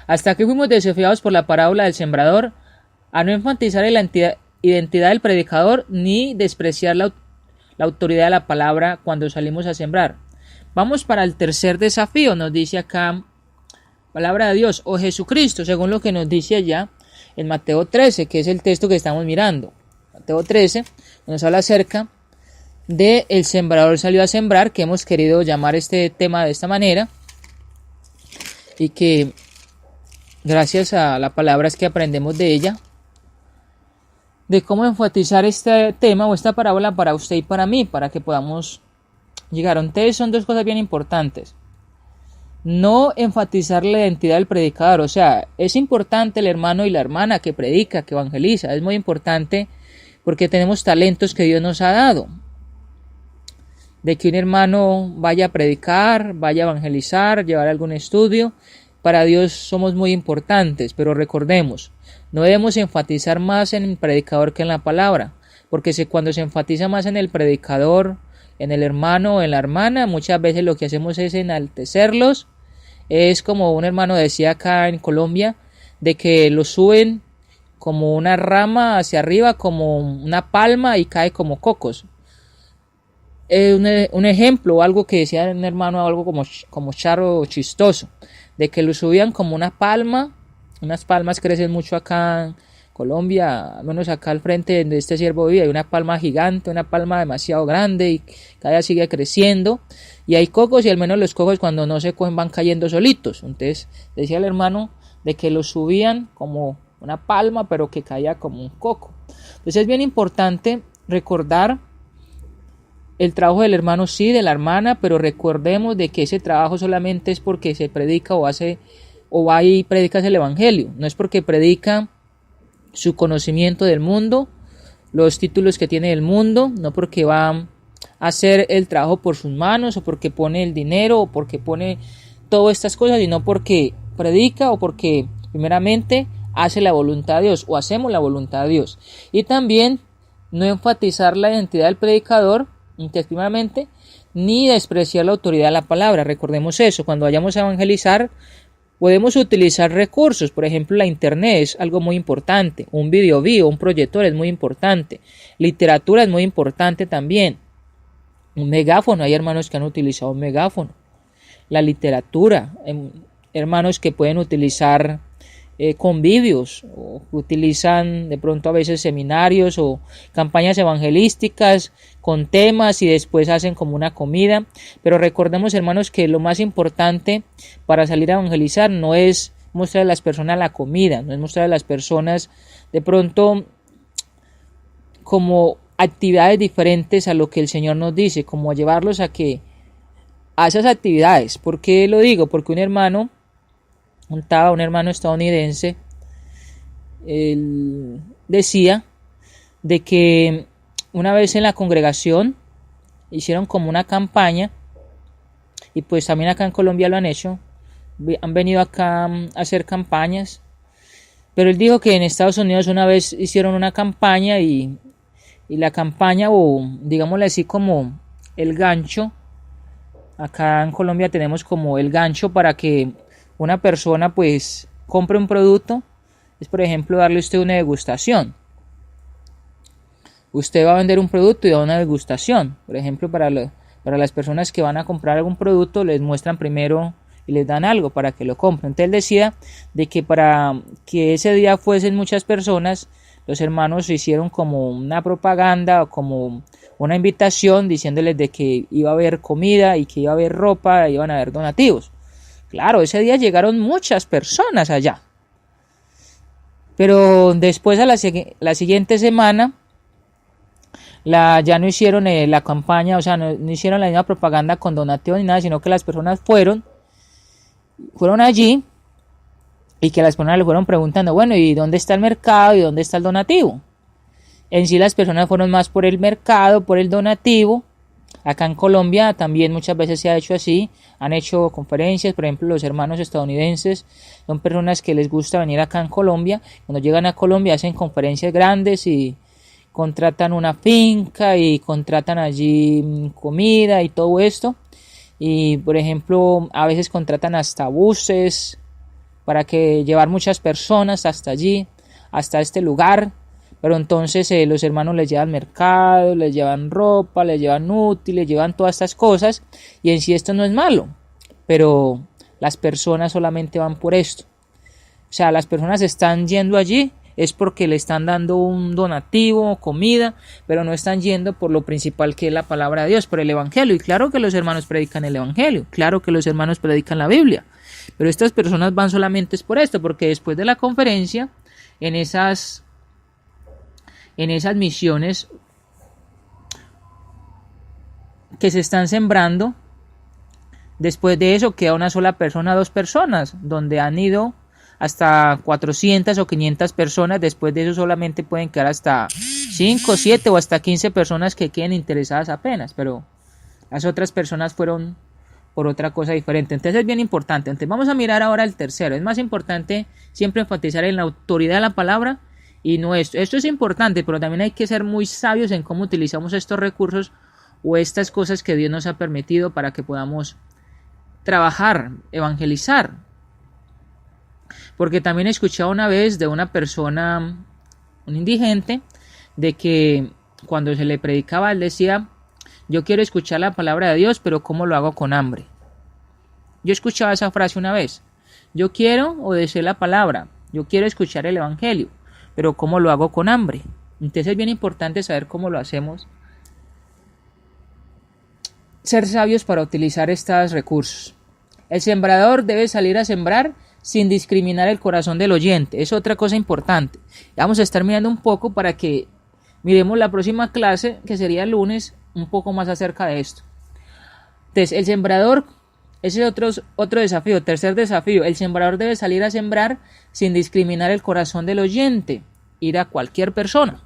Hasta que fuimos desafiados por la parábola del sembrador a no enfatizar la identidad del predicador ni despreciar la autoridad de la palabra cuando salimos a sembrar. Vamos para el tercer desafío, nos dice acá palabra de Dios, o Jesucristo, según lo que nos dice allá en Mateo 13, que es el texto que estamos mirando. Mateo 13 nos habla acerca de el sembrador salió a sembrar, que hemos querido llamar este tema de esta manera, y que gracias a la palabra es que aprendemos de ella, de cómo enfatizar este tema o esta parábola para usted y para mí, para que podamos llegar. Entonces son dos cosas bien importantes. No enfatizar la identidad del predicador, o sea, es importante el hermano y la hermana que predica, que evangeliza, es muy importante porque tenemos talentos que Dios nos ha dado. De que un hermano vaya a predicar, vaya a evangelizar, llevar algún estudio, para Dios somos muy importantes, pero recordemos, no debemos enfatizar más en el predicador que en la palabra, porque cuando se enfatiza más en el predicador, en el hermano o en la hermana, muchas veces lo que hacemos es enaltecerlos. Es como un hermano decía acá en Colombia, de que lo suben como una rama hacia arriba, como una palma, y cae como cocos. Un ejemplo, algo que decía un hermano, algo como charro o chistoso, de que lo subían como una palma. Unas palmas crecen mucho acá en Colombia, al menos acá al frente de este siervo vive, hay una palma gigante, una palma demasiado grande, y cada día sigue creciendo, y hay cocos, y al menos los cocos cuando no se cogen van cayendo solitos. Entonces decía el hermano de que lo subían como una palma, pero que caía como un coco. Entonces es bien importante recordar el trabajo del hermano, sí, de la hermana, pero recordemos de que ese trabajo solamente es porque se predica o va y predicas el evangelio, no es porque predica su conocimiento del mundo, los títulos que tiene del mundo, no porque va a hacer el trabajo por sus manos, o porque pone el dinero, o porque pone todas estas cosas, sino porque predica o porque primeramente hace la voluntad de Dios, o hacemos la voluntad de Dios. Y también no enfatizar la identidad del predicador intensivamente, ni despreciar la autoridad de la palabra. Recordemos eso, cuando vayamos a evangelizar podemos utilizar recursos, por ejemplo la internet es algo muy importante, un video, un proyector es muy importante, literatura es muy importante también, un megáfono, hay hermanos que han utilizado un megáfono, la literatura, hermanos que pueden utilizar convivios, o utilizan de pronto a veces seminarios o campañas evangelísticas con temas, y después hacen como una comida. Pero recordemos, hermanos, que lo más importante para salir a evangelizar no es mostrar a las personas la comida, no es mostrar a las personas de pronto como actividades diferentes a lo que el Señor nos dice, como llevarlos a esas actividades. ¿Por qué lo digo? Porque un hermano estadounidense, él decía de que una vez en la congregación hicieron como una campaña, y pues también acá en Colombia lo han hecho, han venido acá a hacer campañas, pero él dijo que en Estados Unidos una vez hicieron una campaña y la campaña, o digámosle así, como el gancho, acá en Colombia tenemos como el gancho para que una persona pues compre un producto, es por ejemplo darle a usted una degustación. Usted va a vender un producto y da una degustación, por ejemplo para las personas que van a comprar algún producto les muestran primero y les dan algo para que lo compren. Entonces él decía de que para que ese día fuesen muchas personas, los hermanos hicieron como una propaganda o como una invitación diciéndoles de que iba a haber comida y que iba a haber ropa, iban a haber donativos. Claro, ese día llegaron muchas personas allá. Pero después a la siguiente semana ya no hicieron la campaña, o sea, no hicieron la misma propaganda con donativos ni nada, sino que las personas fueron allí y que las personas le fueron preguntando, bueno, ¿y dónde está el mercado y dónde está el donativo? En sí las personas fueron más por el mercado, por el donativo. Acá en Colombia también muchas veces se ha hecho así, han hecho conferencias, por ejemplo los hermanos estadounidenses son personas que les gusta venir acá en Colombia, cuando llegan a Colombia hacen conferencias grandes y contratan una finca y contratan allí comida y todo esto, y por ejemplo a veces contratan hasta buses para que llevar muchas personas hasta allí, hasta este lugar. Pero entonces los hermanos les llevan mercado, les llevan ropa, les llevan útiles, llevan todas estas cosas, y en sí esto no es malo, pero las personas solamente van por esto. O sea, las personas están yendo allí es porque le están dando un donativo, comida, pero no están yendo por lo principal que es la palabra de Dios, por el evangelio. Y claro que los hermanos predican el evangelio, claro que los hermanos predican la Biblia, pero estas personas van solamente es por esto, porque después de la conferencia, en esas misiones que se están sembrando, después de eso queda una sola persona, 2 personas, donde han ido hasta 400 o 500 personas, después de eso solamente pueden quedar hasta 5, 7 o hasta 15 personas que queden interesadas apenas, pero las otras personas fueron por otra cosa diferente. Entonces es bien importante. Entonces vamos a mirar ahora el tercero. Es más importante siempre enfatizar en la autoridad de la palabra y no esto. Esto es importante, pero también hay que ser muy sabios en cómo utilizamos estos recursos o estas cosas que Dios nos ha permitido para que podamos trabajar, evangelizar. Porque también he escuchado una vez de una persona, un indigente, de que cuando se le predicaba él decía: yo quiero escuchar la palabra de Dios, pero ¿cómo lo hago con hambre? Yo escuchaba esa frase una vez: yo quiero obedecer la palabra, yo quiero escuchar el evangelio, pero ¿cómo lo hago con hambre? Entonces es bien importante saber cómo lo hacemos, ser sabios para utilizar estos recursos. El sembrador debe salir a sembrar sin discriminar el corazón del oyente. Es otra cosa importante. Vamos a estar mirando un poco para que miremos la próxima clase, que sería el lunes, un poco más acerca de esto. Entonces, el sembrador, ese es otro desafío. Tercer desafío: el sembrador debe salir a sembrar sin discriminar el corazón del oyente, ir a cualquier persona.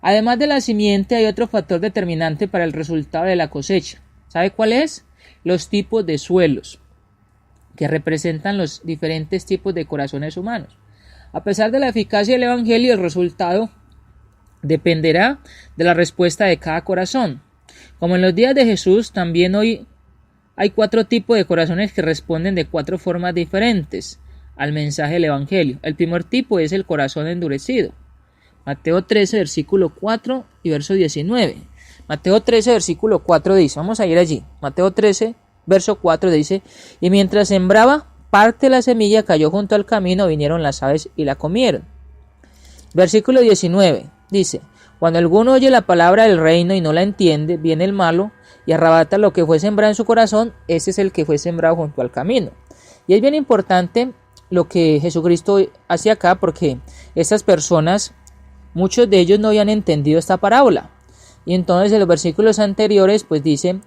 Además de la simiente, hay otro factor determinante para el resultado de la cosecha. ¿Sabe cuál es? Los tipos de suelos, que representan los diferentes tipos de corazones humanos. A pesar de la eficacia del evangelio, el resultado dependerá de la respuesta de cada corazón. Como en los días de Jesús, también hoy hay 4 tipos de corazones que responden de 4 formas diferentes al mensaje del evangelio. El primer tipo es el corazón endurecido. Mateo 13, versículo 4 y verso 19. Mateo 13, versículo 4 dice, vamos a ir allí. Mateo 13, verso 4 dice: y mientras sembraba, parte de la semilla cayó junto al camino, vinieron las aves y la comieron. Versículo 19 dice: cuando alguno oye la palabra del reino y no la entiende, viene el malo y arrebata lo que fue sembrado en su corazón. Ese es el que fue sembrado junto al camino. Y es bien importante lo que Jesucristo hace acá, porque estas personas, muchos de ellos no habían entendido esta parábola. Y entonces en los versículos anteriores pues dice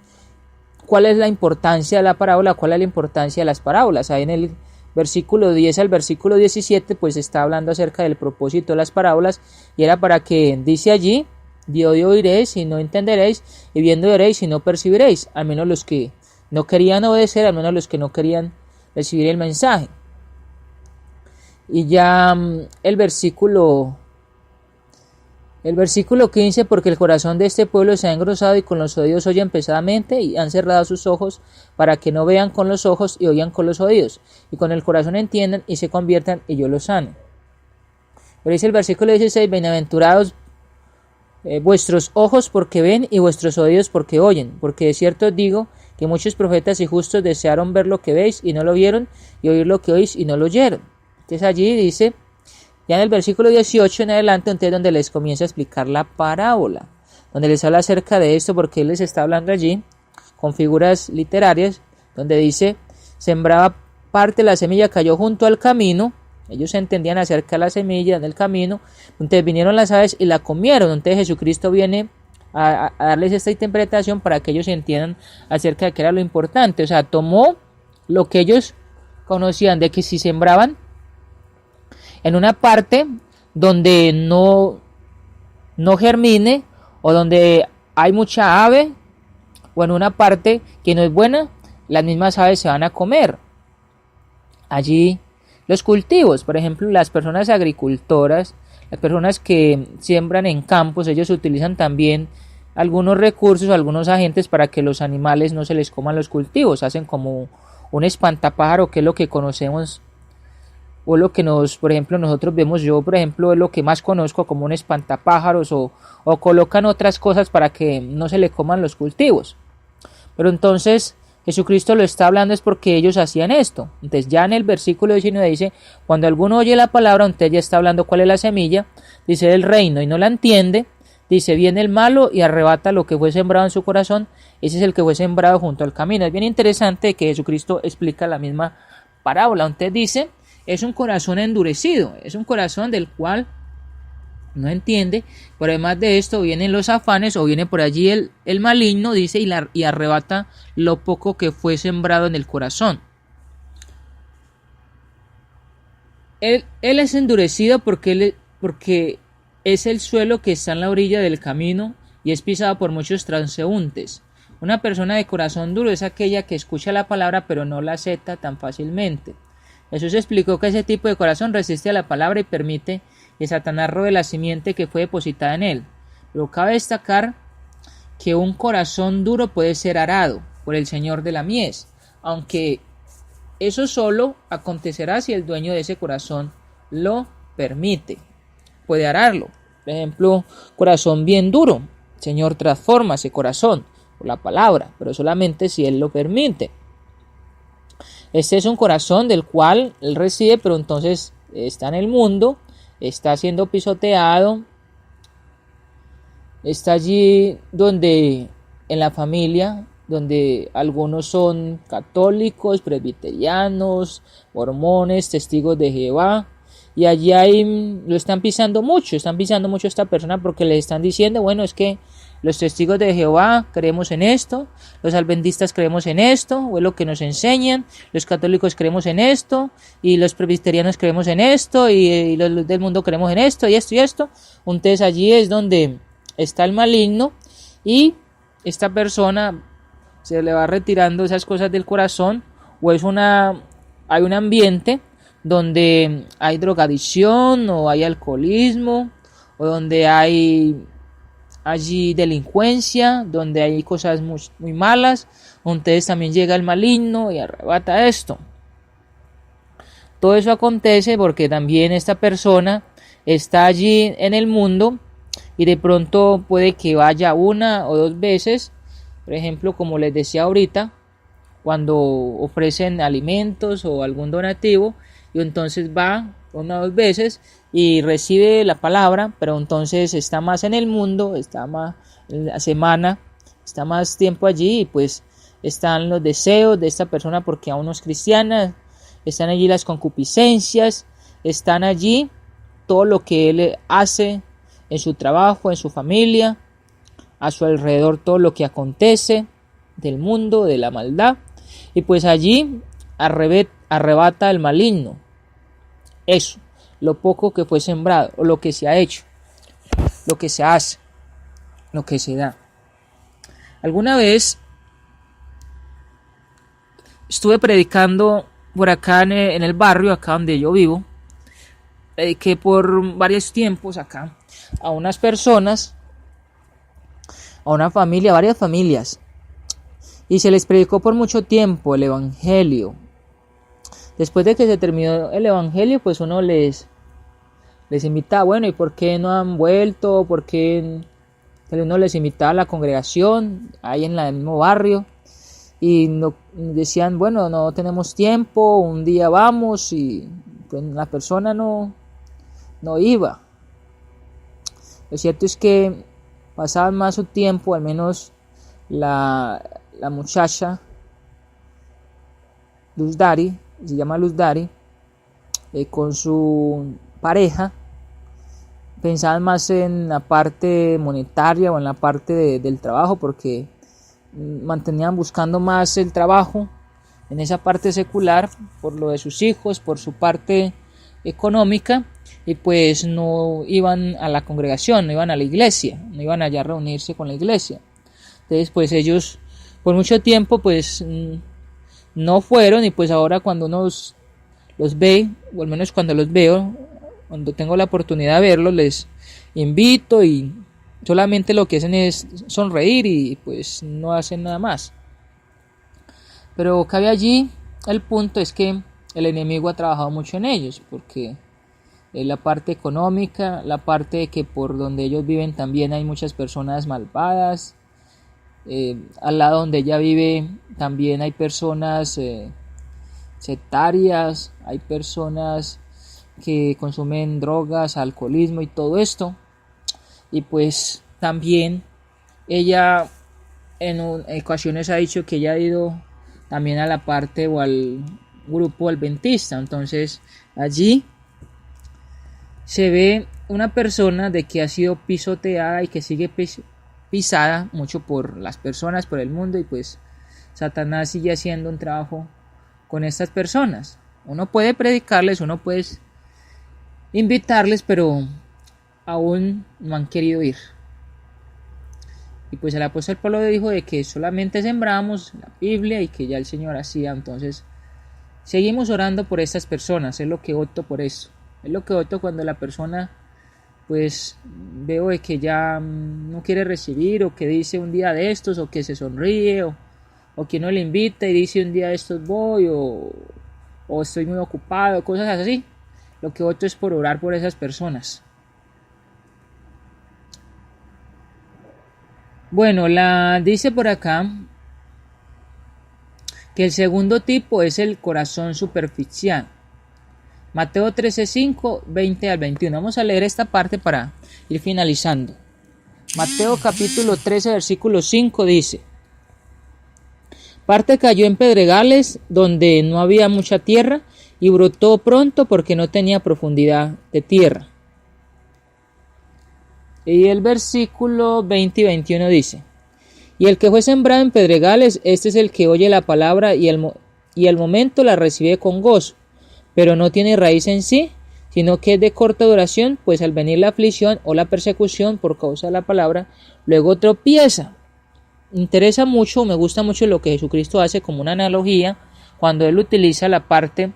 cuál es la importancia de la parábola, cuál es la importancia de las parábolas. Ahí en versículo 10 al versículo 17, pues está hablando acerca del propósito de las parábolas, y era para que, dice allí, de oído oiréis y no entenderéis, y viendo veréis y no percibiréis, al menos los que no querían obedecer, al menos los que no querían recibir el mensaje. Y ya el versículo 15, porque el corazón de este pueblo se ha engrosado y con los oídos oyen pesadamente y han cerrado sus ojos para que no vean con los ojos y oigan con los oídos y con el corazón entiendan y se conviertan y yo los sane. Pero dice el versículo 16, bienaventurados vuestros ojos porque ven y vuestros oídos porque oyen, porque de cierto os digo que muchos profetas y justos desearon ver lo que veis y no lo vieron y oír lo que oís y no lo oyeron. Entonces allí dice, ya en el versículo 18 en adelante, entonces donde les comienza a explicar la parábola, donde les habla acerca de esto, porque él les está hablando allí con figuras literarias, donde dice, sembraba parte de la semilla, cayó junto al camino, ellos entendían acerca de la semilla del camino, entonces vinieron las aves y la comieron, entonces Jesucristo viene a darles esta interpretación para que ellos entiendan acerca de qué era lo importante, o sea, tomó lo que ellos conocían de que si sembraban en una parte donde no germine o donde hay mucha ave o en una parte que no es buena, las mismas aves se van a comer. Allí los cultivos, por ejemplo, las personas agricultoras, las personas que siembran en campos, ellos utilizan también algunos recursos o algunos agentes para que los animales no se les coman los cultivos, hacen como un espantapájaro, que es lo que conocemos o lo que por ejemplo nosotros vemos, yo por ejemplo es lo que más conozco como un espantapájaros o colocan otras cosas para que no se le coman los cultivos. Pero entonces Jesucristo lo está hablando es porque ellos hacían esto. Entonces ya en el versículo 19 dice, cuando alguno oye la palabra, entonces ya está hablando cuál es la semilla, dice del reino y no la entiende, dice viene el malo y arrebata lo que fue sembrado en su corazón, ese es el que fue sembrado junto al camino. Es bien interesante que Jesucristo explica la misma parábola, entonces dice, es un corazón endurecido, es un corazón del cual no entiende, pero además de esto vienen los afanes o viene por allí el maligno, dice, y arrebata lo poco que fue sembrado en el corazón. Él es endurecido porque es el suelo que está en la orilla del camino y es pisado por muchos transeúntes. Una persona de corazón duro es aquella que escucha la palabra pero no la acepta tan fácilmente. Jesús explicó que ese tipo de corazón resiste a la palabra y permite que Satanás robe la simiente que fue depositada en él. Pero cabe destacar que un corazón duro puede ser arado por el Señor de la mies, aunque eso solo acontecerá si el dueño de ese corazón lo permite. Puede ararlo. Por ejemplo, corazón bien duro. El Señor transforma ese corazón por la palabra, pero solamente si Él lo permite. Este es un corazón del cual él reside, pero entonces está en el mundo, está siendo pisoteado, está allí donde en la familia, donde algunos son católicos, presbiterianos, mormones, testigos de Jehová, y allí lo están pisando mucho a esta persona porque le están diciendo, bueno, es que los testigos de Jehová creemos en esto, los adventistas creemos en esto, o es lo que nos enseñan, los católicos creemos en esto, y los presbiterianos creemos en esto, y los del mundo creemos en esto, y esto y esto. Entonces allí es donde está el maligno, y esta persona se le va retirando esas cosas del corazón, o hay un ambiente donde hay drogadicción, o hay alcoholismo, o donde hay allí delincuencia, donde hay cosas muy malas, entonces también llega el maligno y arrebata esto. Todo eso acontece porque también esta persona está allí en el mundo y de pronto puede que vaya una o dos veces, por ejemplo, como les decía ahorita, cuando ofrecen alimentos o algún donativo, y entonces va una o dos veces y recibe la palabra, pero entonces está más en el mundo, está más en la semana, está más tiempo allí y pues están los deseos de esta persona porque aún no es cristiana, están allí las concupiscencias, están allí todo lo que él hace en su trabajo, en su familia, a su alrededor todo lo que acontece del mundo, de la maldad, y pues allí arrebata el maligno. Eso, lo poco que fue sembrado, o lo que se ha hecho, lo que se hace, lo que se da. Alguna vez estuve predicando por acá en el barrio, acá donde yo vivo. Prediqué por varios tiempos acá a unas personas, a una familia, varias familias. Y se les predicó por mucho tiempo el evangelio. Después de que se terminó el evangelio, pues uno les invitaba, bueno, ¿y por qué no han vuelto? ¿Por qué uno les invitaba a la congregación, ahí en el mismo barrio? Y no, decían, bueno, no tenemos tiempo, un día vamos, y pues la persona no iba. Lo cierto es que pasaban más su tiempo, al menos la muchacha Luz Dari, se llama Luz Dari, con su pareja, pensaban más en la parte monetaria o en la parte del trabajo, porque mantenían buscando más el trabajo en esa parte secular, por lo de sus hijos, por su parte económica, y pues no iban a la congregación, no iban a la iglesia, no iban allá a reunirse con la iglesia. Entonces pues ellos por mucho tiempo pues no fueron, y pues ahora cuando uno los ve, o al menos cuando los veo, cuando tengo la oportunidad de verlos, les invito, y solamente lo que hacen es sonreír y pues no hacen nada más. Pero cabe allí el punto, es que el enemigo ha trabajado mucho en ellos, porque la parte económica, la parte de que por donde ellos viven también hay muchas personas malvadas, al lado donde ella vive también hay personas sectarias, hay personas que consumen drogas, alcoholismo y todo esto. Y pues también ella en ocasiones ha dicho que ella ha ido también a la parte o al grupo adventista. Entonces allí se ve una persona de que ha sido pisoteada y que sigue pisada mucho por las personas, por el mundo, y pues Satanás sigue haciendo un trabajo con estas personas. Uno puede predicarles, uno puede invitarles, pero aún no han querido ir. Y pues el apóstol Pablo dijo de que solamente sembramos la Biblia y que ya el Señor hacía. Entonces seguimos orando por estas personas, es lo que opto por eso. Es lo que opto cuando la persona pues veo de que ya no quiere recibir, o que dice un día de estos, o que se sonríe, o que no le invita y dice un día de estos voy, o estoy muy ocupado, cosas así. Lo que opto es por orar por esas personas. Bueno, dice por acá que el segundo tipo es el corazón superficial. Mateo 13:5, 20 al 21. Vamos a leer esta parte para ir finalizando. Mateo capítulo 13, versículo 5 dice: parte cayó en pedregales donde no había mucha tierra, y brotó pronto porque no tenía profundidad de tierra. Y el versículo 20 y 21 dice: y el que fue sembrado en pedregales, este es el que oye la palabra y al momento la recibe con gozo, pero no tiene raíz en sí, sino que es de corta duración, pues al venir la aflicción o la persecución por causa de la palabra, luego tropieza. Interesa mucho, me gusta mucho lo que Jesucristo hace como una analogía, cuando él utiliza la parte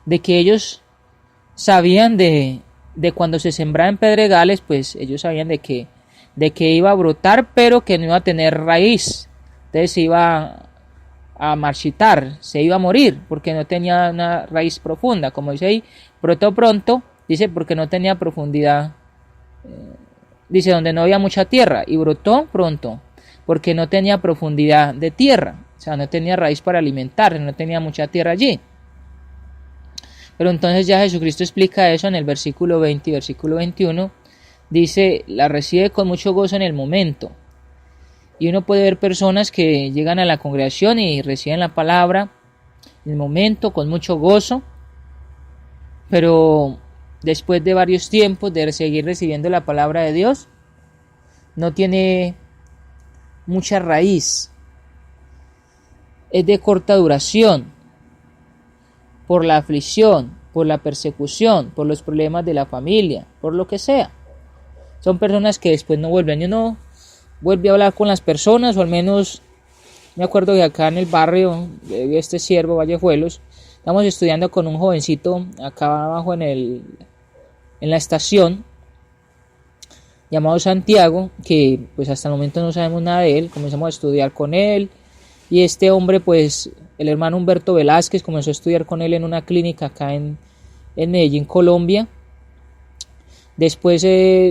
de que ellos sabían de cuando se sembraba en pedregales, pues ellos sabían de que iba a brotar, pero que no iba a tener raíz. Entonces se iba a marchitar, se iba a morir, porque no tenía una raíz profunda. Como dice ahí, brotó pronto, dice, porque no tenía profundidad. Dice, donde no había mucha tierra, y brotó pronto, porque no tenía profundidad de tierra. O sea, no tenía raíz para alimentar, no tenía mucha tierra allí. Pero entonces ya Jesucristo explica eso en el versículo 20 y versículo 21. Dice, la recibe con mucho gozo en el momento. Y uno puede ver personas que llegan a la congregación y reciben la palabra en el momento con mucho gozo, pero después de varios tiempos de seguir recibiendo la palabra de Dios, no tiene mucha raíz, es de corta duración. por la aflicción, por la persecución, por los problemas de la familia, por lo que sea. Son personas que después no vuelven. Yo no vuelve a hablar con las personas, o al menos me acuerdo que acá en el barrio de este siervo Vallejuelos, estamos estudiando con un jovencito acá abajo en la estación, llamado Santiago, que pues hasta el momento no sabemos nada de él. Comenzamos a estudiar con él, y este hombre, pues el hermano Humberto Velázquez, comenzó a estudiar con él en una clínica acá en Medellín, Colombia. Después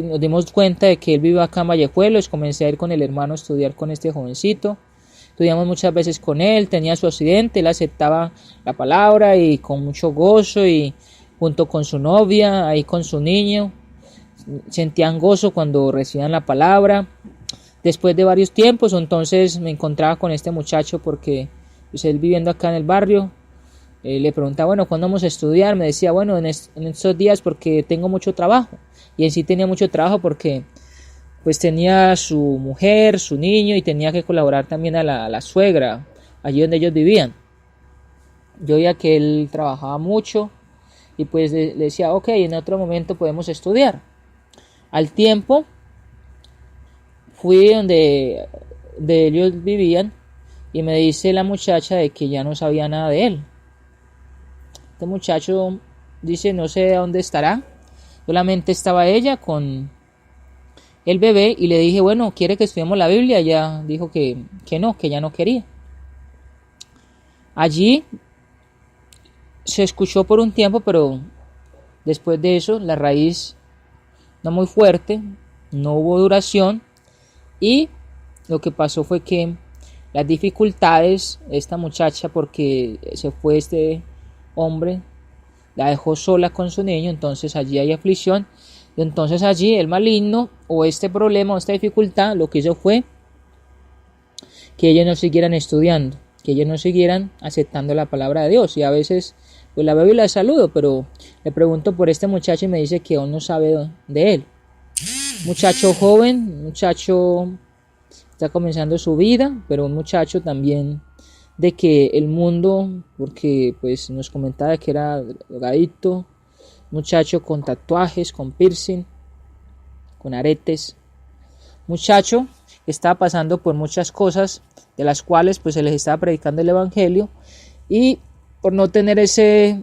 nos dimos cuenta de que él vive acá en Vallejuelos. Comencé a ir con el hermano a estudiar con este jovencito. Estudiamos muchas veces con él, tenía su accidente, él aceptaba la palabra y con mucho gozo, y junto con su novia, ahí con su niño, sentían gozo cuando recibían la palabra. Después de varios tiempos, entonces me encontraba con este muchacho porque pues, él viviendo acá en el barrio, le preguntaba, bueno, ¿cuándo vamos a estudiar? Me decía, bueno, en estos días porque tengo mucho trabajo. Y en sí tenía mucho trabajo porque pues tenía su mujer, su niño, y tenía que colaborar también a la suegra, allí donde ellos vivían. Yo veía que él trabajaba mucho, y pues le decía, ok, en otro momento podemos estudiar. Al tiempo fui donde ellos vivían, y me dice la muchacha de que ya no sabía nada de él. Este muchacho dice, no sé dónde estará, solamente estaba ella con el bebé, y le dije, bueno, ¿quiere que estudiemos la Biblia? Ella dijo que no, que ya no quería. Allí se escuchó por un tiempo, pero después de eso la raíz no muy fuerte, no hubo duración, y lo que pasó fue que las dificultades, esta muchacha, porque se fue este hombre, la dejó sola con su niño, entonces allí hay aflicción. Y entonces allí el maligno, o este problema o esta dificultad, lo que hizo fue que ellos no siguieran estudiando, que ellos no siguieran aceptando la palabra de Dios. Y a veces pues la veo y la saludo, pero le pregunto por este muchacho y me dice que aún no sabe de él. Muchacho joven, muchacho está comenzando su vida, pero un muchacho también de que el mundo, porque pues nos comentaba que era drogadicto, muchacho con tatuajes, con piercing, con aretes, muchacho que estaba pasando por muchas cosas, de las cuales pues se les estaba predicando el evangelio, y por no tener esa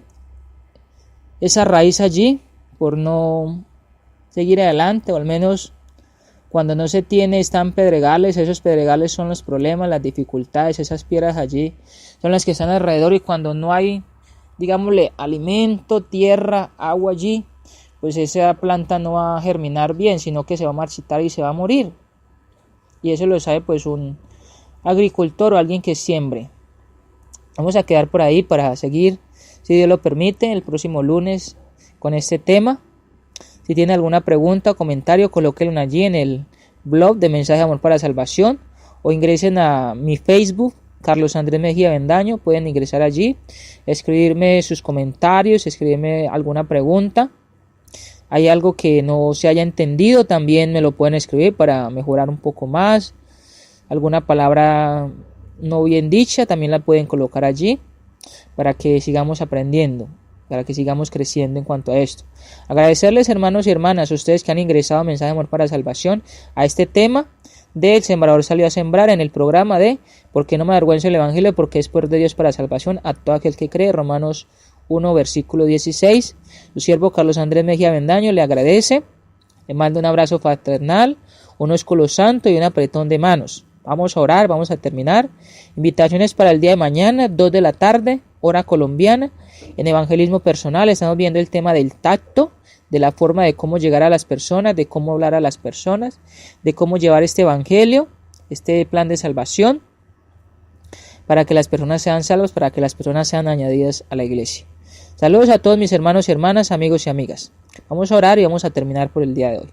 raíz allí, por no seguir adelante, o al menos cuando no se tiene, están pedregales. Esos pedregales son los problemas, las dificultades, esas piedras allí son las que están alrededor, y cuando no hay, digámosle, alimento, tierra, agua allí, pues esa planta no va a germinar bien, sino que se va a marchitar y se va a morir. Y eso lo sabe pues un agricultor o alguien que siembre. Vamos a quedar por ahí para seguir, si Dios lo permite, el próximo lunes con este tema. Si tienen alguna pregunta o comentario, colóquenlo allí en el blog de Mensaje de Amor para Salvación, o ingresen a mi Facebook, Carlos Andrés Mejía Bendaño. Pueden ingresar allí, escribirme sus comentarios, escribirme alguna pregunta. Hay algo que no se haya entendido, también me lo pueden escribir para mejorar un poco más. Alguna palabra no bien dicha también la pueden colocar allí, para que sigamos aprendiendo, para que sigamos creciendo en cuanto a esto. Agradecerles, hermanos y hermanas, a ustedes que han ingresado a Mensaje de Amor para Salvación, a este tema del Sembrador salió a sembrar, en el programa de ¿Por qué no me avergüenzo el Evangelio? Porque es poder de Dios para salvación a todo aquel que cree. Romanos 1, versículo 16. Su siervo Carlos Andrés Mejía Bendaño le agradece, le manda un abrazo fraternal, un ósculo santo y un apretón de manos. Vamos a orar, vamos a terminar. Invitaciones para el día de mañana, 2 de la tarde, hora colombiana. En evangelismo personal estamos viendo el tema del tacto, de la forma de cómo llegar a las personas, de cómo hablar a las personas, de cómo llevar este evangelio, este plan de salvación, para que las personas sean salvas, para que las personas sean añadidas a la iglesia. Saludos a todos mis hermanos y hermanas, amigos y amigas. Vamos a orar y vamos a terminar por el día de hoy.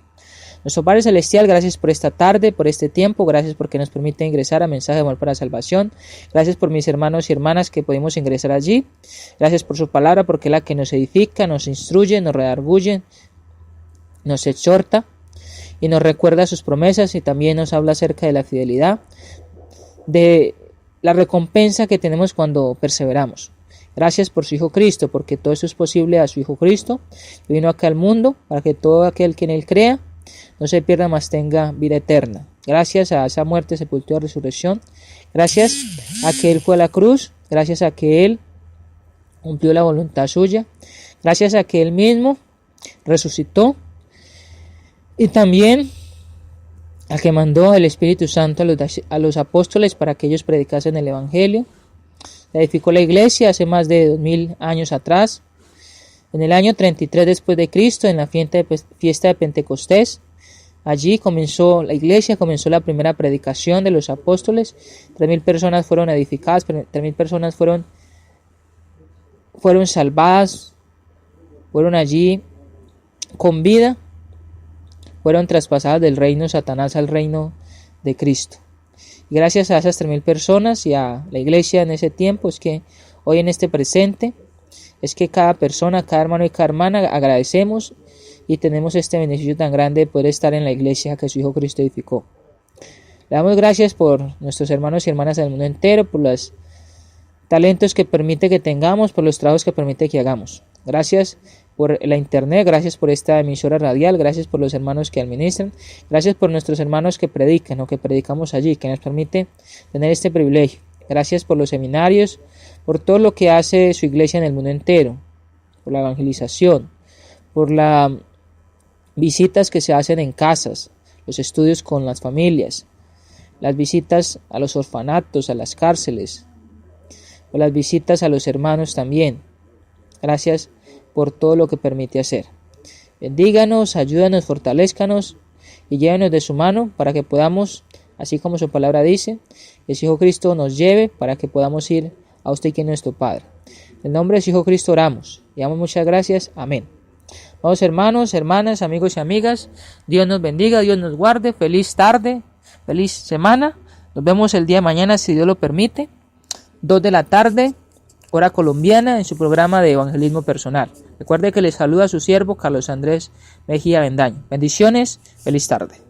Nuestro Padre Celestial, gracias por esta tarde, por este tiempo, gracias porque nos permite ingresar a Mensaje de Amor para Salvación, gracias por mis hermanos y hermanas que pudimos ingresar allí, gracias por su palabra, porque es la que nos edifica, nos instruye, nos redarguye, nos exhorta y nos recuerda sus promesas, y también nos habla acerca de la fidelidad, de la recompensa que tenemos cuando perseveramos. Gracias por su Hijo Cristo, porque todo esto es posible a su Hijo Cristo, que vino acá al mundo para que todo aquel que en Él crea no se pierda, mas tenga vida eterna. Gracias a esa muerte, sepultura y resurrección. Gracias a que Él fue a la cruz. Gracias a que Él cumplió la voluntad suya. Gracias a que Él mismo resucitó. Y también a que mandó el Espíritu Santo a los apóstoles para que ellos predicasen el Evangelio. Edificó la iglesia hace más de 2000 años atrás. En el año 33 después de Cristo, en la fiesta de Pentecostés, allí comenzó la iglesia, comenzó la primera predicación de los apóstoles. 3000 personas fueron edificadas, 3000 personas fueron salvadas, fueron allí con vida, fueron traspasadas del reino de Satanás al reino de Cristo. Y gracias a esas 3000 personas y a la iglesia en ese tiempo, es que hoy en este presente, es que cada persona, cada hermano y cada hermana agradecemos y tenemos este beneficio tan grande de poder estar en la iglesia que su Hijo Cristo edificó. Le damos gracias por nuestros hermanos y hermanas del mundo entero, por los talentos que permite que tengamos, por los trabajos que permite que hagamos. Gracias por la internet, gracias por esta emisora radial, gracias por los hermanos que administran, gracias por nuestros hermanos que predican o que predicamos allí, que nos permite tener este privilegio. Gracias por los seminarios, por todo lo que hace su iglesia en el mundo entero, por la evangelización, por las visitas que se hacen en casas, los estudios con las familias, las visitas a los orfanatos, a las cárceles, o las visitas a los hermanos también. Gracias por todo lo que permite hacer. Bendíganos, ayúdanos, fortalézcanos y llévenos de su mano para que podamos, así como su palabra dice, que su Hijo Cristo nos lleve para que podamos ir a usted que es nuestro Padre. En el nombre de su Hijo Cristo oramos y damos muchas gracias. Amén. Vamos, hermanos, hermanas, amigos y amigas. Dios nos bendiga, Dios nos guarde. Feliz tarde, feliz semana. Nos vemos el día de mañana si Dios lo permite. 2 de la tarde, hora colombiana, en su programa de evangelismo personal. Recuerde que les saluda a su siervo Carlos Andrés Mejía Bendaño. Bendiciones, feliz tarde.